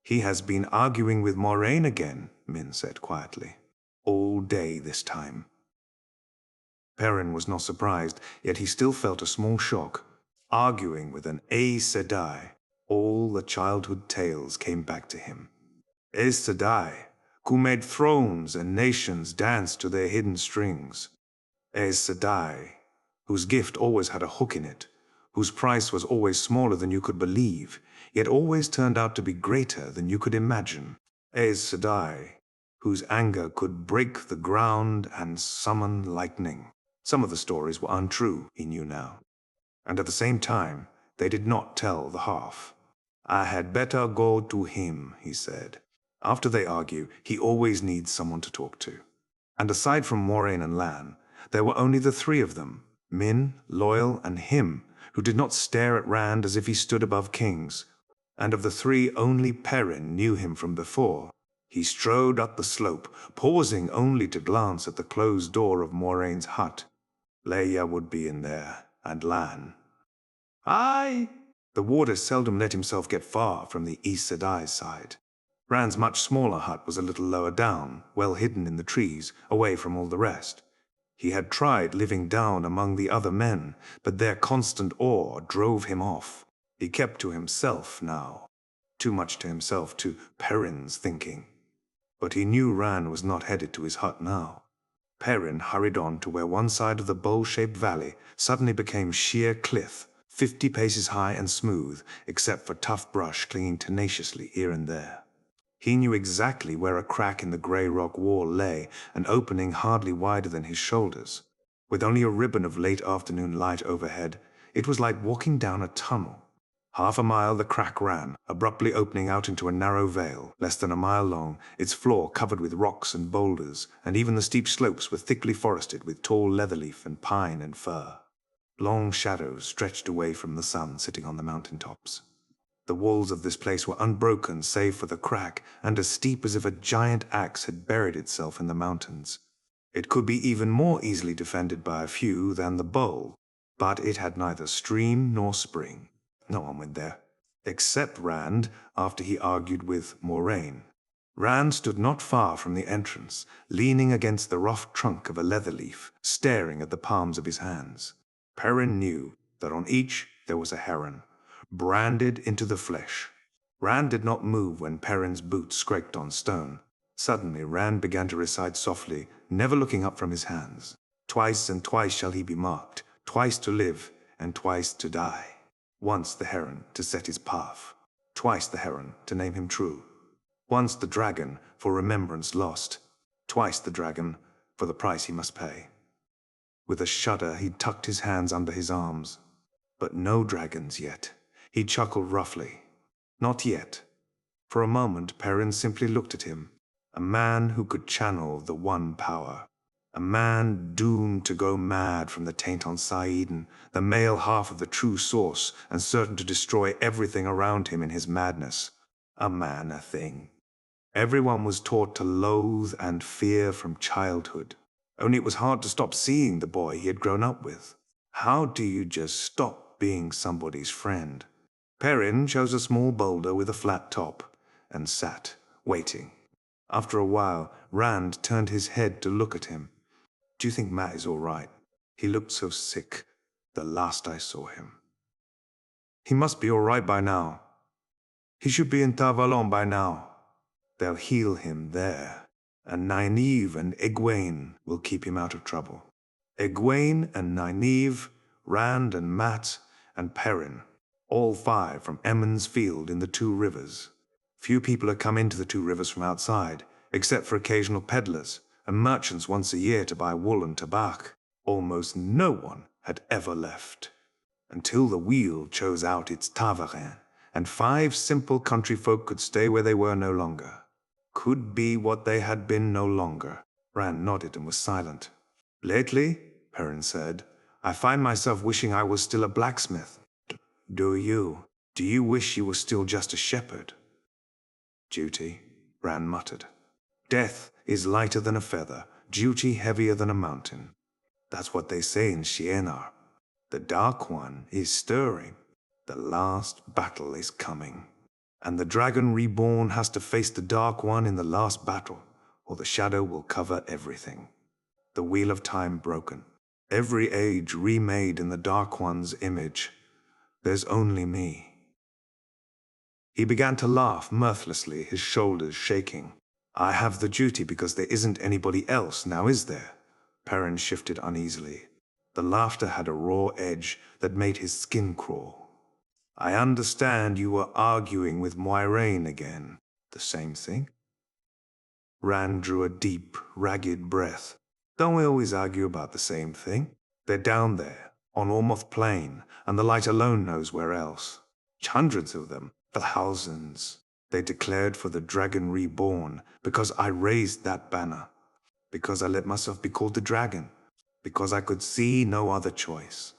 He has been arguing with Moiraine again, Min said quietly. All day this time. Perrin was not surprised, yet he still felt a small shock. Arguing with an Aes Sedai. All the childhood tales came back to him. Aes Sedai, who made thrones and nations dance to their hidden strings. Aes Sedai, whose gift always had a hook in it, whose price was always smaller than you could believe, yet always turned out to be greater than you could imagine. Aes Sedai, whose anger could break the ground and summon lightning. Some of the stories were untrue, he knew now. And at the same time, they did not tell the half. "I had better go to him," he said. After they argue, he always needs someone to talk to. And aside from Moraine and Lan, there were only the three of them, Min, Loyal, and him, who did not stare at Rand as if he stood above kings. And of the three, only Perrin knew him from before. He strode up the slope, pausing only to glance at the closed door of Moraine's hut. Leia would be in there, and Lan. Aye! The warder seldom let himself get far from the Aes Sedai's side. Rand's much smaller hut was a little lower down, well hidden in the trees, away from all the rest. He had tried living down among the other men, but their constant awe drove him off. He kept to himself now. Too much to himself, to Perrin's thinking. But he knew Rand was not headed to his hut now. Perrin hurried on to where one side of the bowl-shaped valley suddenly became sheer cliff, 50 paces high and smooth, except for tough brush clinging tenaciously here and there. He knew exactly where a crack in the grey rock wall lay, an opening hardly wider than his shoulders. With only a ribbon of late afternoon light overhead, it was like walking down a tunnel. Half a mile the crack ran, abruptly opening out into a narrow vale, less than a mile long, its floor covered with rocks and boulders, and even the steep slopes were thickly forested with tall leatherleaf and pine and fir. Long shadows stretched away from the sun sitting on the mountain tops. The walls of this place were unbroken save for the crack, and as steep as if a giant axe had buried itself in the mountains. It could be even more easily defended by a few than the bowl, but it had neither stream nor spring. No one went there, except Rand after he argued with Moraine. Rand stood not far from the entrance, leaning against the rough trunk of a leather leaf, staring at the palms of his hands. Perrin knew that on each there was a heron, branded into the flesh. Rand did not move when Perrin's boots scraped on stone. Suddenly Rand began to recite softly, never looking up from his hands. "Twice and twice shall he be marked, twice to live and twice to die. Once the heron to set his path, twice the heron to name him true. Once the dragon for remembrance lost, twice the dragon for the price he must pay." With a shudder he tucked his hands under his arms. But no dragons yet. He chuckled roughly. Not yet. For a moment Perrin simply looked at him. A man who could channel the one power. A man doomed to go mad from the taint on Saidin, the male half of the true source, and certain to destroy everything around him in his madness. A man, a thing. Everyone was taught to loathe and fear from childhood. Only it was hard to stop seeing the boy he had grown up with. How do you just stop being somebody's friend? Perrin chose a small boulder with a flat top, and sat, waiting. After a while, Rand turned his head to look at him. "Do you think Matt is all right? He looked so sick, the last I saw him." "He must be all right by now. He should be in Tavalon by now. They'll heal him there, and Nynaeve and Egwene will keep him out of trouble." Egwene and Nynaeve, Rand and Matt, and Perrin, all 5 from Emond's field in the Two Rivers. Few people had come into the Two Rivers from outside, except for occasional peddlers and merchants once a year to buy wool and tobacco. Almost no one had ever left, until the wheel chose out its tavarin, and 5 simple country folk could stay where they were no longer. Could be what they had been no longer. Rand nodded and was silent. "Lately," Perrin said, "I find myself wishing I was still a blacksmith." Do you? Do you wish you were still just a shepherd?" "Duty," Rand muttered. "Death is lighter than a feather, duty heavier than a mountain. That's what they say in Shienar. The Dark One is stirring. The last battle is coming. And the Dragon Reborn has to face the Dark One in the last battle, or the shadow will cover everything. The wheel of time broken. Every age remade in the Dark One's image. There's only me." He began to laugh mirthlessly, his shoulders shaking. "I have the duty because there isn't anybody else, now is there?" Perrin shifted uneasily. The laughter had a raw edge that made his skin crawl. "I understand you were arguing with Moiraine again. The same thing?" Rand drew a deep, ragged breath. "Don't we always argue about the same thing? They're down there. On Ormoth Plain, and the light alone knows where else. Hundreds of them, thousands. They declared for the Dragon Reborn, because I raised that banner. Because I let myself be called the Dragon. Because I could see no other choice.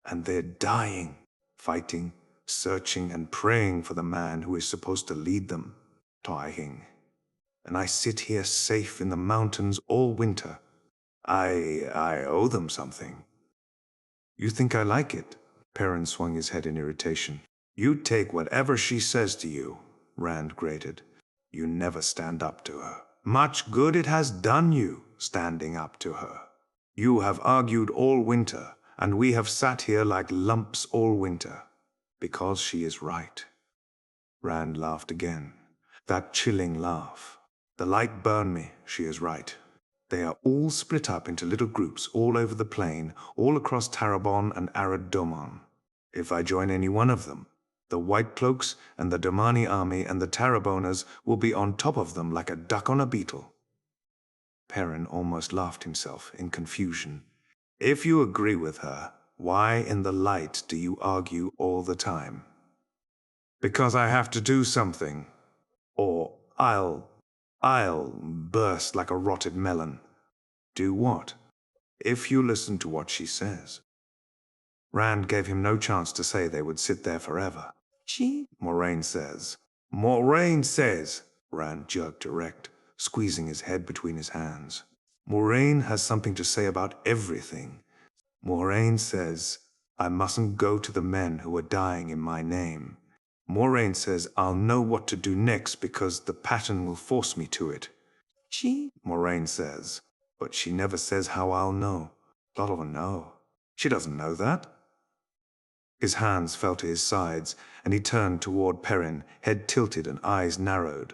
And they're dying, fighting, searching and praying for the man who is supposed to lead them. Dying. And I sit here safe in the mountains all winter. I owe them something. You think I like it? Perrin swung his head in irritation. You take whatever she says to you, Rand grated. You never stand up to her. Much good it has done you, standing up to her. You have argued all winter, and we have sat here like lumps all winter, because she is right. Rand laughed again. That chilling laugh. The light burned me, she is right. They are all split up into little groups all over the plain, all across Tarabon and Arad Doman. If I join any one of them, the White Cloaks and the Domani army and the Taraboners will be on top of them like a duck on a beetle. Perrin almost laughed himself in confusion. If you agree with her, why in the light do you argue all the time? Because I have to do something. Or I'll burst like a rotted melon. Do what? If you listen to what she says. Rand gave him no chance to say they would sit there forever. Moraine says. Moraine says, Rand jerked erect, squeezing his head between his hands. Moraine has something to say about everything. Moraine says, I mustn't go to the men who are dying in my name. Moraine says I'll know what to do next because the pattern will force me to it. Moraine says, but she never says how I'll know. I'll know. She doesn't know that. His hands fell to his sides, and he turned toward Perrin, head tilted and eyes narrowed.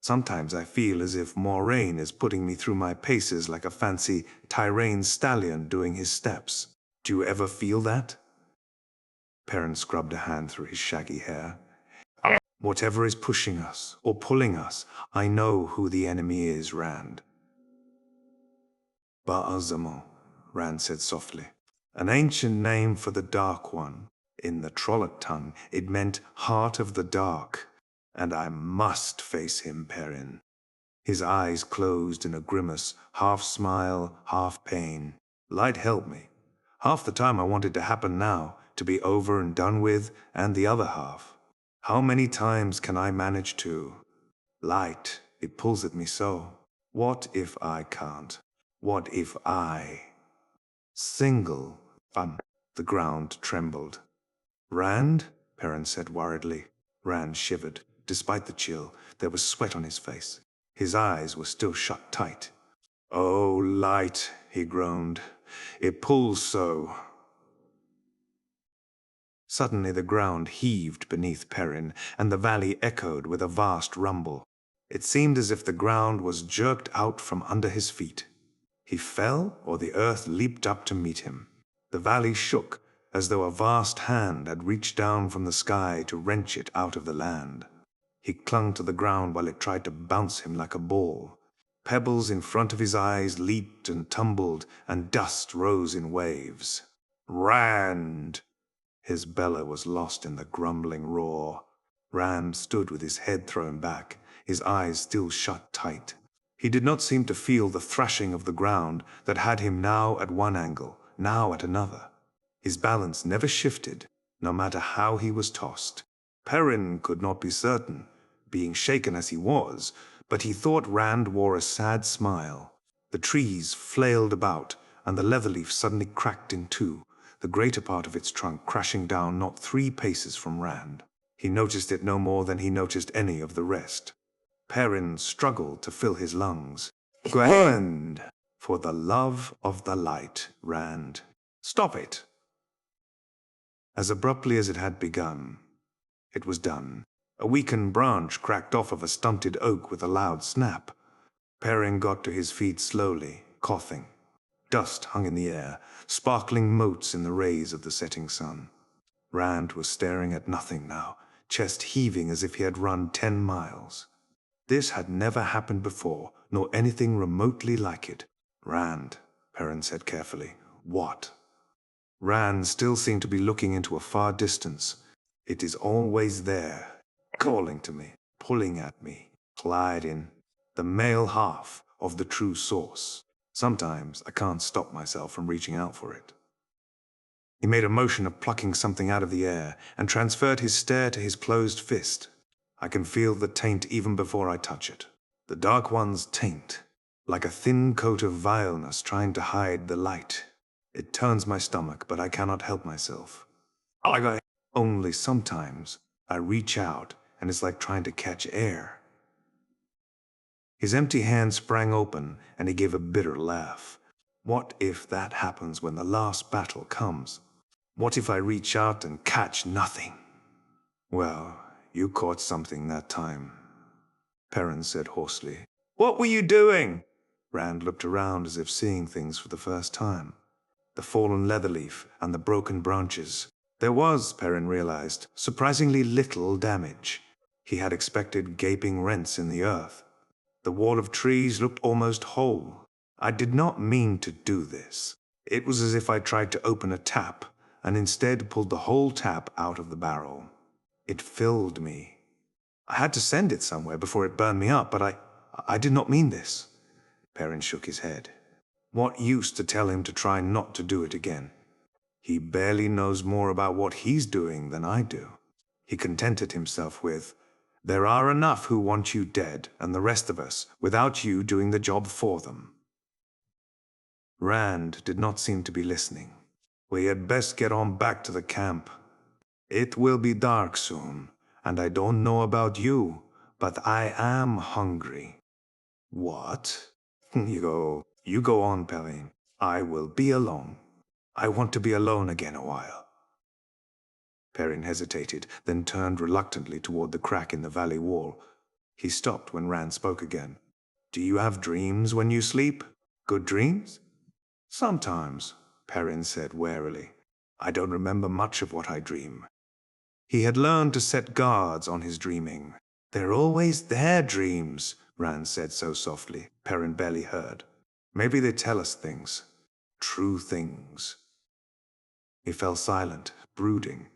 Sometimes I feel as if Moraine is putting me through my paces like a fancy Tyrrane stallion doing his steps. Do you ever feel that? Perrin scrubbed a hand through his shaggy hair. Whatever is pushing us, or pulling us, I know who the enemy is, Rand. Ba'azamal, Rand said softly. An ancient name for the Dark One. In the Trolloc tongue, it meant Heart of the Dark. And I must face him, Perrin. His eyes closed in a grimace, half smile, half pain. Light help me. Half the time I want it to happen now, to be over and done with, and the other half. How many times can I manage to? Light, it pulls at me so. What if I can't? What if I? Single. The ground trembled. Rand? Perrin said worriedly. Rand shivered. Despite the chill, there was sweat on his face. His eyes were still shut tight. Oh, Light, he groaned. It pulls so. Suddenly the ground heaved beneath Perrin, and the valley echoed with a vast rumble. It seemed as if the ground was jerked out from under his feet. He fell, or the earth leaped up to meet him. The valley shook, as though a vast hand had reached down from the sky to wrench it out of the land. He clung to the ground while it tried to bounce him like a ball. Pebbles in front of his eyes leaped and tumbled, and dust rose in waves. Rand! His bellow was lost in the grumbling roar. Rand stood with his head thrown back, his eyes still shut tight. He did not seem to feel the thrashing of the ground that had him now at one angle, now at another. His balance never shifted, no matter how he was tossed. Perrin could not be certain, being shaken as he was, but he thought Rand wore a sad smile. The trees flailed about, and the leatherleaf suddenly cracked in two, the greater part of its trunk crashing down not 3 paces from Rand. He noticed it no more than he noticed any of the rest. Perrin struggled to fill his lungs. Rand! For the love of the light, Rand. Stop it! As abruptly as it had begun, it was done. A weakened branch cracked off of a stunted oak with a loud snap. Perrin got to his feet slowly, coughing. Dust hung in the air, sparkling motes in the rays of the setting sun. Rand was staring at nothing now, chest heaving as if he had run 10 miles. This had never happened before, nor anything remotely like it. Rand, Perrin said carefully, what? Rand still seemed to be looking into a far distance. It is always there, calling to me, pulling at me, Clyde, the male half of the true source. Sometimes I can't stop myself from reaching out for it. He made a motion of plucking something out of the air and transferred his stare to his closed fist. I can feel the taint even before I touch it. The Dark One's taint, like a thin coat of vileness trying to hide the light. It turns my stomach, but I cannot help myself. Only sometimes I reach out, and it's like trying to catch air. His empty hand sprang open, and he gave a bitter laugh. What if that happens when the last battle comes? What if I reach out and catch nothing? Well, you caught something that time, Perrin said hoarsely. What were you doing? Rand looked around as if seeing things for the first time. The fallen leather leaf and the broken branches. There was, Perrin realized, surprisingly little damage. He had expected gaping rents in the earth. The wall of trees looked almost whole. I did not mean to do this. It was as if I tried to open a tap and instead pulled the whole tap out of the barrel. It filled me. I had to send it somewhere before it burned me up, but I did not mean this. Perrin shook his head. What use to tell him to try not to do it again? He barely knows more about what he's doing than I do. He contented himself with, there are enough who want you dead, and the rest of us, without you doing the job for them. Rand did not seem to be listening. We had best get on back to the camp. It will be dark soon, and I don't know about you, but I am hungry. What? You go on, Perrin. I will be alone. I want to be alone again a while. Perrin hesitated, then turned reluctantly toward the crack in the valley wall. He stopped when Rand spoke again. Do you have dreams when you sleep? Good dreams? Sometimes, Perrin said warily. I don't remember much of what I dream. He had learned to set guards on his dreaming. They're always their dreams, Rand said so softly, Perrin barely heard. Maybe they tell us things. True things. He fell silent, brooding.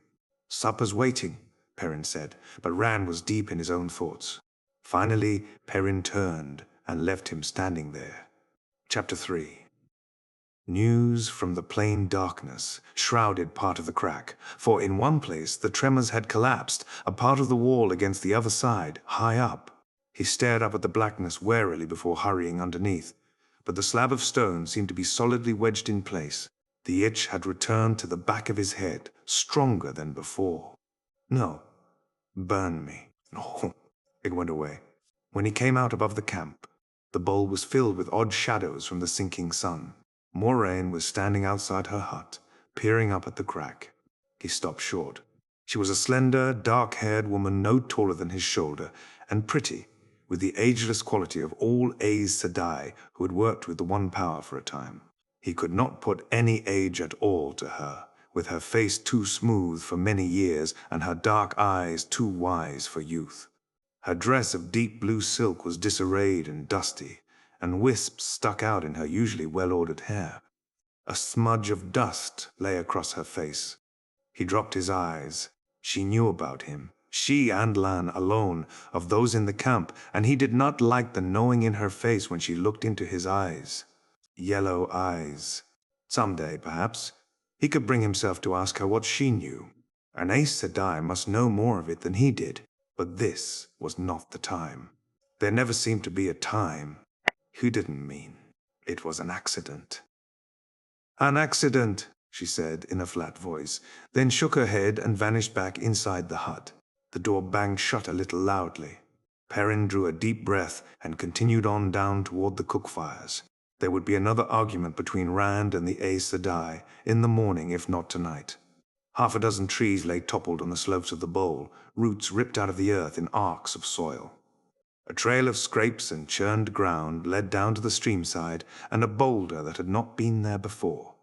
Supper's waiting, Perrin said, but Rand was deep in his own thoughts. Finally, Perrin turned and left him standing there. Chapter 3. News from the plain darkness shrouded part of the crack, for in one place the tremors had collapsed, a part of the wall against the other side, high up. He stared up at the blackness warily before hurrying underneath, but the slab of stone seemed to be solidly wedged in place. The itch had returned to the back of his head, stronger than before. No, burn me. No, it went away. When he came out above the camp, the bowl was filled with odd shadows from the sinking sun. Moraine was standing outside her hut, peering up at the crack. He stopped short. She was a slender, dark-haired woman no taller than his shoulder, and pretty, with the ageless quality of all Aes Sedai who had worked with the One Power for a time. He could not put any age at all to her, with her face too smooth for many years and her dark eyes too wise for youth. Her dress of deep blue silk was disarrayed and dusty, and wisps stuck out in her usually well-ordered hair. A smudge of dust lay across her face. He dropped his eyes. She knew about him. She and Lan alone, of those in the camp, and he did not like the knowing in her face when she looked into his eyes. Yellow eyes. Someday, perhaps, he could bring himself to ask her what she knew. An Aes Sedai must know more of it than he did, but this was not the time. There never seemed to be a time. He didn't mean. It was an accident. An accident, she said in a flat voice, then shook her head and vanished back inside the hut. The door banged shut a little loudly. Perrin drew a deep breath and continued on down toward the cook fires. There would be another argument between Rand and the Aes Sedai in the morning, if not tonight. Half a dozen trees lay toppled on the slopes of the bowl, roots ripped out of the earth in arcs of soil. A trail of scrapes and churned ground led down to the streamside and a boulder that had not been there before.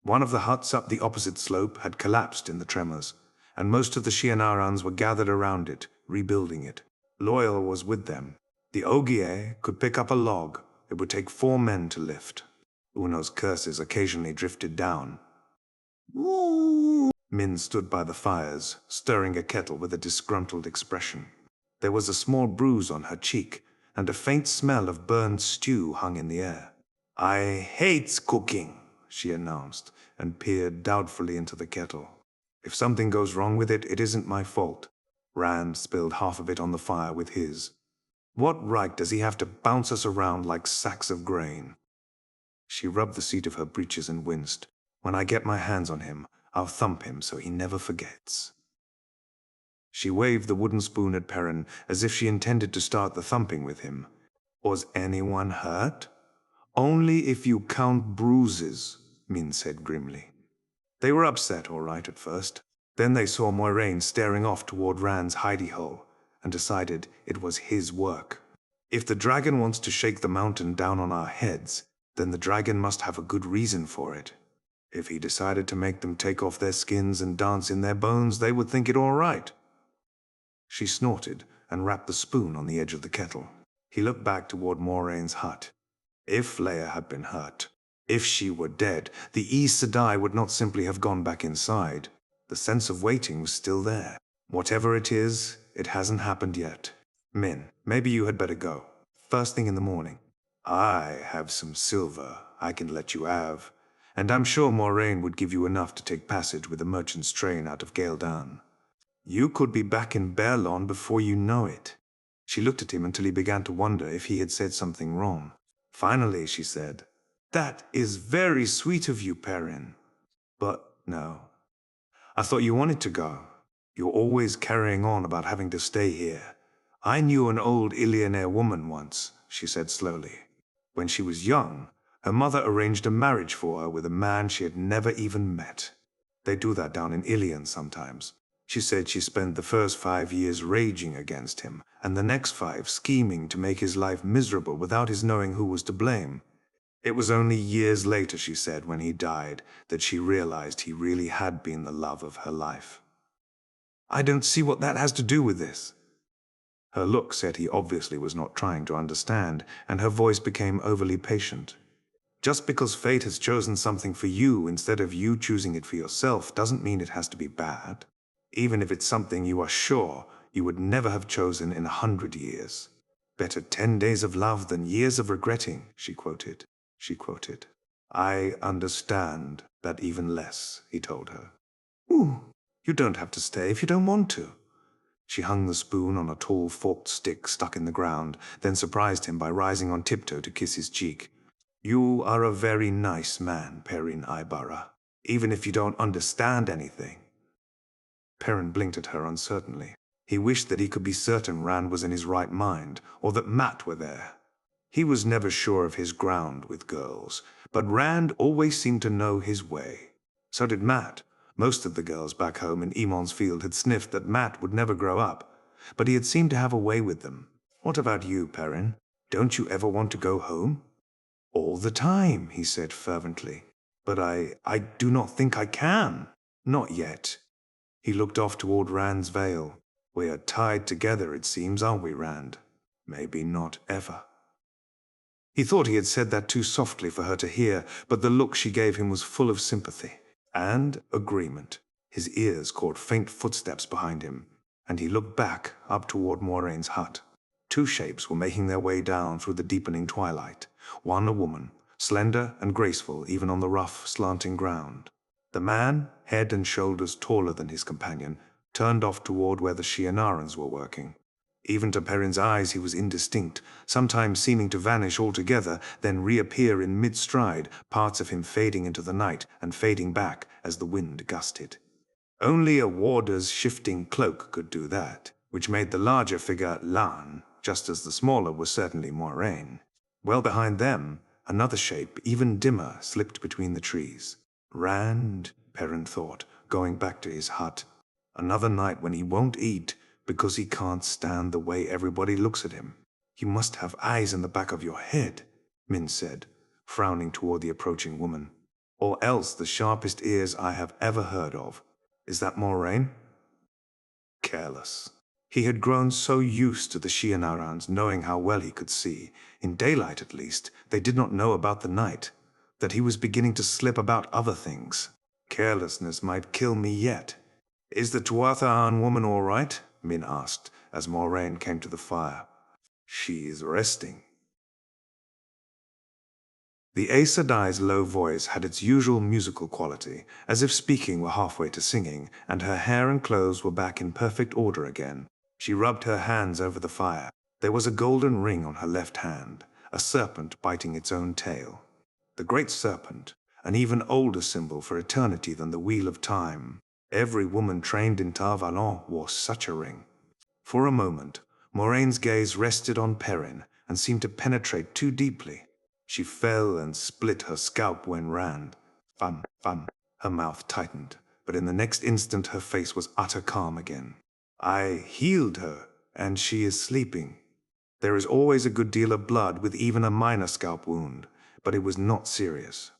One of the huts up the opposite slope had collapsed in the tremors, and most of the Shianarans were gathered around it, rebuilding it. Loyal was with them. The Ogier could pick up a log. It would take 4 men to lift. Uno's curses occasionally drifted down. Min stood by the fires, stirring a kettle with a disgruntled expression. There was a small bruise on her cheek, and a faint smell of burned stew hung in the air. "I hates cooking," she announced, and peered doubtfully into the kettle. "If something goes wrong with it, it isn't my fault." Rand spilled half of it on the fire with his. "What right does he have to bounce us around like sacks of grain?" She rubbed the seat of her breeches and winced. "When I get my hands on him, I'll thump him so he never forgets." She waved the wooden spoon at Perrin as if she intended to start the thumping with him. "Was anyone hurt?" "Only if you count bruises," Min said grimly. They were upset all right at first. Then they saw Moiraine staring off toward Rand's hidey-hole and decided it was his work. If the dragon wants to shake the mountain down on our heads, then the dragon must have a good reason for it. If he decided to make them take off their skins and dance in their bones, they would think it all right. She snorted and rapped the spoon on the edge of the kettle. He looked back toward Moraine's hut. If Leia had been hurt, if she were dead, the Aes Sedai would not simply have gone back inside. The sense of waiting was still there. Whatever it is, it hasn't happened yet. Min, maybe you had better go. First thing in the morning. I have some silver I can let you have, and I'm sure Moiraine would give you enough to take passage with the merchant's train out of Galedan. You could be back in Baerlon before you know it. She looked at him until he began to wonder if he had said something wrong. Finally, she said, "That is very sweet of you, Perrin. But no. I thought you wanted to go. You're always carrying on about having to stay here. I knew an old Illionaire woman once," she said slowly. "When she was young, her mother arranged a marriage for her with a man she had never even met. They do that down in Ilion sometimes. She said she spent the first 5 years raging against him, and the next 5 scheming to make his life miserable without his knowing who was to blame. It was only years later, she said, when he died, that she realized he really had been the love of her life." "I don't see what that has to do with this." Her look said he obviously was not trying to understand, and her voice became overly patient. "Just because fate has chosen something for you instead of you choosing it for yourself doesn't mean it has to be bad. Even if it's something you are sure you would never have chosen in 100 years. Better 10 days of love than years of regretting," she quoted. "I understand that even less," he told her. "Ooh, you don't have to stay if you don't want to." She hung the spoon on a tall forked stick stuck in the ground, then surprised him by rising on tiptoe to kiss his cheek. "You are a very nice man, Perrin Aybara, even if you don't understand anything." Perrin blinked at her uncertainly. He wished that he could be certain Rand was in his right mind, or that Mat were there. He was never sure of his ground with girls, but Rand always seemed to know his way. So did Mat. Most of the girls back home in Emond's field had sniffed that Mat would never grow up, but he had seemed to have a way with them. "What about you, Perrin? Don't you ever want to go home?" "All the time," he said fervently. "But I do not think I can. Not yet." He looked off toward Rand's Vale. "We are tied together, it seems, aren't we, Rand? Maybe not ever." He thought he had said that too softly for her to hear, but the look she gave him was full of sympathy and agreement. His ears caught faint footsteps behind him, and he looked back up toward Moraine's hut. 2 shapes were making their way down through the deepening twilight. One a woman, slender and graceful even on the rough, slanting ground. The man, head and shoulders taller than his companion, turned off toward where the Shienarans were working. Even to Perrin's eyes he was indistinct, sometimes seeming to vanish altogether, then reappear in mid-stride, parts of him fading into the night and fading back as the wind gusted. Only a warder's shifting cloak could do that, which made the larger figure Lan, just as the smaller was certainly Moiraine. Well behind them, another shape, even dimmer, slipped between the trees. Rand, Perrin thought, going back to his hut. Another night when he won't eat, because he can't stand the way everybody looks at him. "You must have eyes in the back of your head," Min said, frowning toward the approaching woman. "Or else the sharpest ears I have ever heard of. Is that Moiraine?" Careless. He had grown so used to the Shienarans knowing how well he could see, in daylight at least, they did not know about the night, that he was beginning to slip about other things. Carelessness might kill me yet. Is the Tuatha'an woman all right? Min asked, as Moraine came to the fire. She is resting. The Aes Sedai's low voice had its usual musical quality, as if speaking were halfway to singing, and her hair and clothes were back in perfect order again. She rubbed her hands over the fire. There was a golden ring on her left hand, a serpent biting its own tail. The great serpent, an even older symbol for eternity than the Wheel of Time. Every woman trained in Tar Valon wore such a ring. For a moment, Moraine's gaze rested on Perrin and seemed to penetrate too deeply. She fell and split her scalp when ran. Fum, fum. Her mouth tightened, but in the next instant her face was utter calm again. I healed her, and she is sleeping. There is always a good deal of blood with even a minor scalp wound, but it was not serious.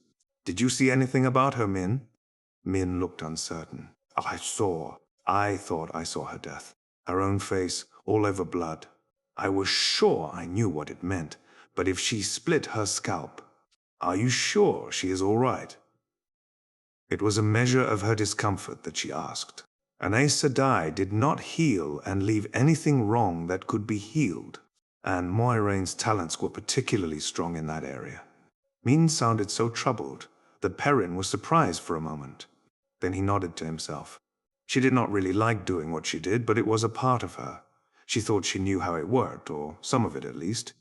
Did you see anything about her, Min? Min looked uncertain. I thought I saw her death. Her own face, all over blood. I was sure I knew what it meant, but if she split her scalp, are you sure she is all right? It was a measure of her discomfort that she asked. An Aes Sedai did not heal and leave anything wrong that could be healed, and Moiraine's talents were particularly strong in that area. Min sounded so troubled that Perrin was surprised for a moment. Then he nodded to himself. She did not really like doing what she did, but it was a part of her. She thought she knew how it worked, or some of it at least.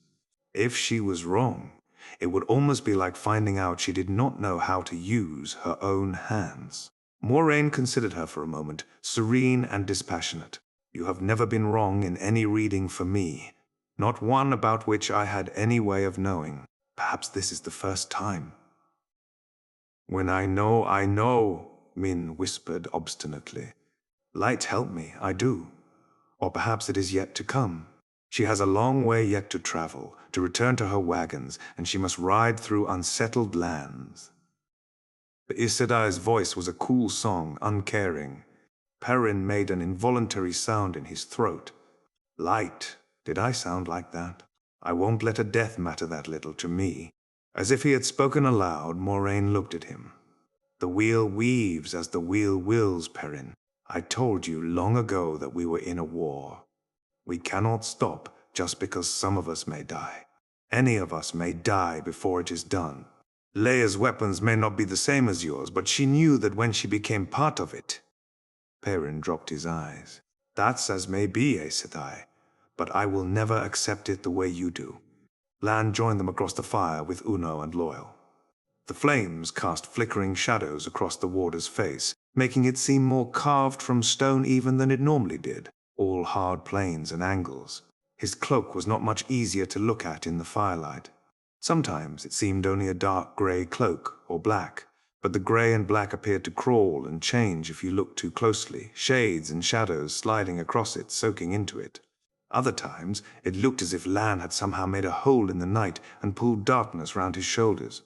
If she was wrong, it would almost be like finding out she did not know how to use her own hands. Moraine considered her for a moment, serene and dispassionate. You have never been wrong in any reading for me, not one about which I had any way of knowing. Perhaps this is the first time. When I know, Min whispered obstinately. Light help me, I do. Or perhaps it is yet to come. She has a long way yet to travel, to return to her wagons, and she must ride through unsettled lands. The Aes Sedai's voice was a cool song, uncaring. Perrin made an involuntary sound in his throat. Light, did I sound like that? I won't let a death matter that little to me. As if he had spoken aloud, Moraine looked at him. The wheel weaves as the wheel wills, Perrin. I told you long ago that we were in a war. We cannot stop just because some of us may die. Any of us may die before it is done. Leia's weapons may not be the same as yours, but she knew that when she became part of it. Perrin dropped his eyes. That's as may be, Aes Sedai, but I will never accept it the way you do. Lan joined them across the fire with Uno and Loyal. The flames cast flickering shadows across the warder's face, making it seem more carved from stone even than it normally did, all hard planes and angles. His cloak was not much easier to look at in the firelight. Sometimes it seemed only a dark grey cloak, or black, but the grey and black appeared to crawl and change if you looked too closely, shades and shadows sliding across it, soaking into it. Other times it looked as if Lan had somehow made a hole in the night and pulled darkness round his shoulders.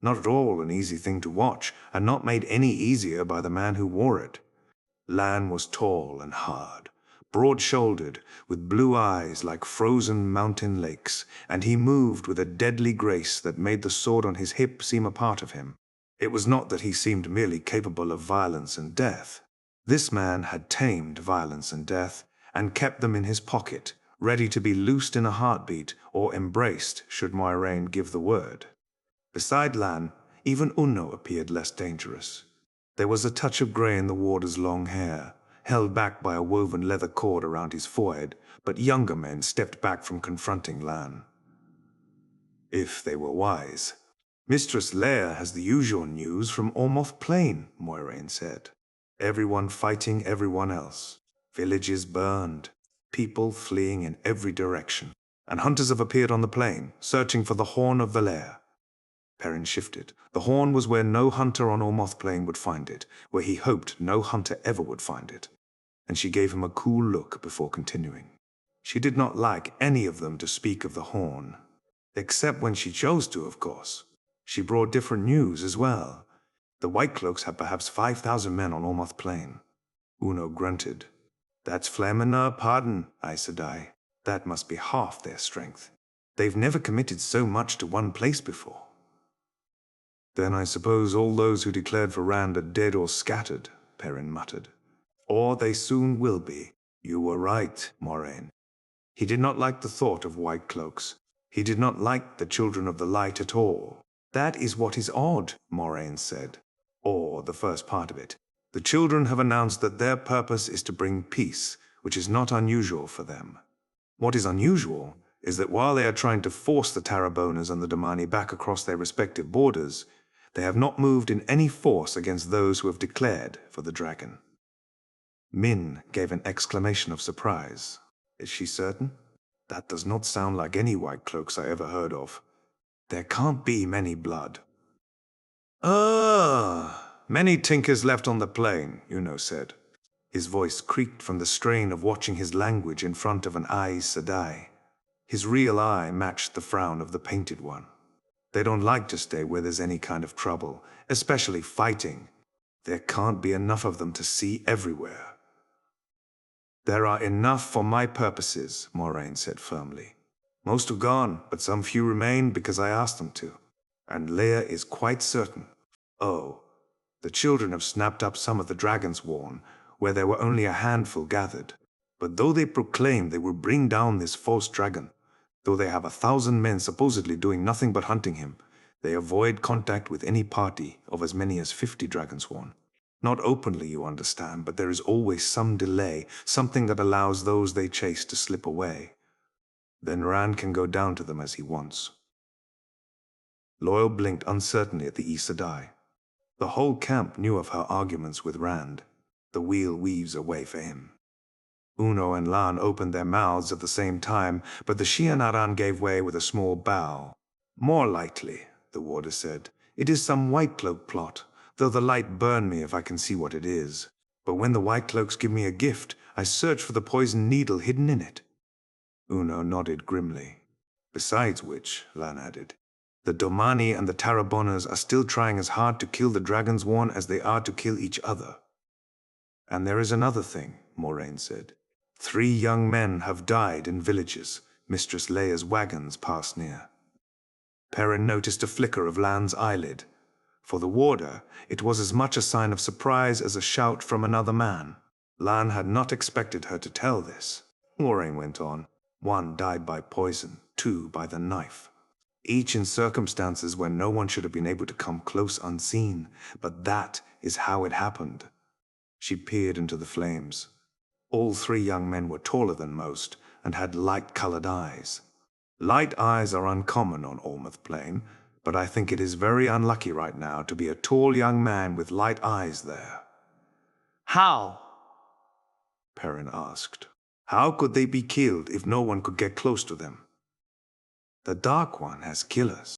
Not at all an easy thing to watch, and not made any easier by the man who wore it. Lan was tall and hard, broad-shouldered, with blue eyes like frozen mountain lakes, and he moved with a deadly grace that made the sword on his hip seem a part of him. It was not that he seemed merely capable of violence and death. This man had tamed violence and death, and kept them in his pocket, ready to be loosed in a heartbeat or embraced should Moiraine give the word. Beside Lan, even Uno appeared less dangerous. There was a touch of grey in the warder's long hair, held back by a woven leather cord around his forehead, but younger men stepped back from confronting Lan. If they were wise. Mistress Leia has the usual news from Ormoth Plain, Moiraine said. Everyone fighting everyone else. Villages burned. People fleeing in every direction. And hunters have appeared on the plain, searching for the Horn of Valere. Perrin shifted. The horn was where no hunter on Ormoth Plain would find it, where he hoped no hunter ever would find it. And she gave him a cool look before continuing. She did not like any of them to speak of the horn. Except when she chose to, of course. She brought different news as well. The White Cloaks had perhaps 5,000 men on Ormoth Plain. Uno grunted. That's Flamina, pardon, Aes Sedai. That must be half their strength. They've never committed so much to one place before. Then I suppose all those who declared for Rand are dead or scattered, Perrin muttered. Or they soon will be. You were right, Moraine. He did not like the thought of white cloaks. He did not like the Children of the Light at all. That is what is odd, Moraine said. Or the first part of it. The children have announced that their purpose is to bring peace, which is not unusual for them. What is unusual is that while they are trying to force the Tarrabonas and the Domani back across their respective borders, they have not moved in any force against those who have declared for the dragon. Min gave an exclamation of surprise. Is she certain? That does not sound like any white cloaks I ever heard of. There can't be many blood. Many tinkers left on the plain, Uno said. His voice creaked from the strain of watching his language in front of an Aes Sedai. His real eye matched the frown of the painted one. They don't like to stay where there's any kind of trouble, especially fighting. There can't be enough of them to see everywhere. There are enough for my purposes, Moraine said firmly. Most have gone, but some few remain because I asked them to. And Leia is quite certain. Oh, the children have snapped up some of the dragon's warn, where there were only a handful gathered. But though they proclaim they will bring down this false dragon, though they have 1,000 men supposedly doing nothing but hunting him, they avoid contact with any party of as many as 50 dragonsworn. Not openly, you understand, but there is always some delay, something that allows those they chase to slip away. Then Rand can go down to them as he wants. Loyal blinked uncertainly at the Aes Sedai. The whole camp knew of her arguments with Rand. The wheel weaves a way for him. Uno and Lan opened their mouths at the same time, but the Shianaran gave way with a small bow. More likely, the warder said. It is some white cloak plot, though the light burn me if I can see what it is. But when the white cloaks give me a gift, I search for the poisoned needle hidden in it. Uno nodded grimly. Besides which, Lan added, the Domani and the Tarrabonas are still trying as hard to kill the Dragonsworn as they are to kill each other. And there is another thing, Moraine said. 3 young men have died in villages. Mistress Leia's wagons passed near. Perrin noticed a flicker of Lan's eyelid. For the warder, it was as much a sign of surprise as a shout from another man. Lan had not expected her to tell this. Moraine went on. 1 died by poison, 2 by the knife. Each in circumstances where no one should have been able to come close unseen, but that is how it happened. She peered into the flames. All 3 young men were taller than most, and had light-colored eyes. Light eyes are uncommon on Ormouth Plain, but I think it is very unlucky right now to be a tall young man with light eyes there. How? Perrin asked. How could they be killed if no one could get close to them? The Dark One has killers.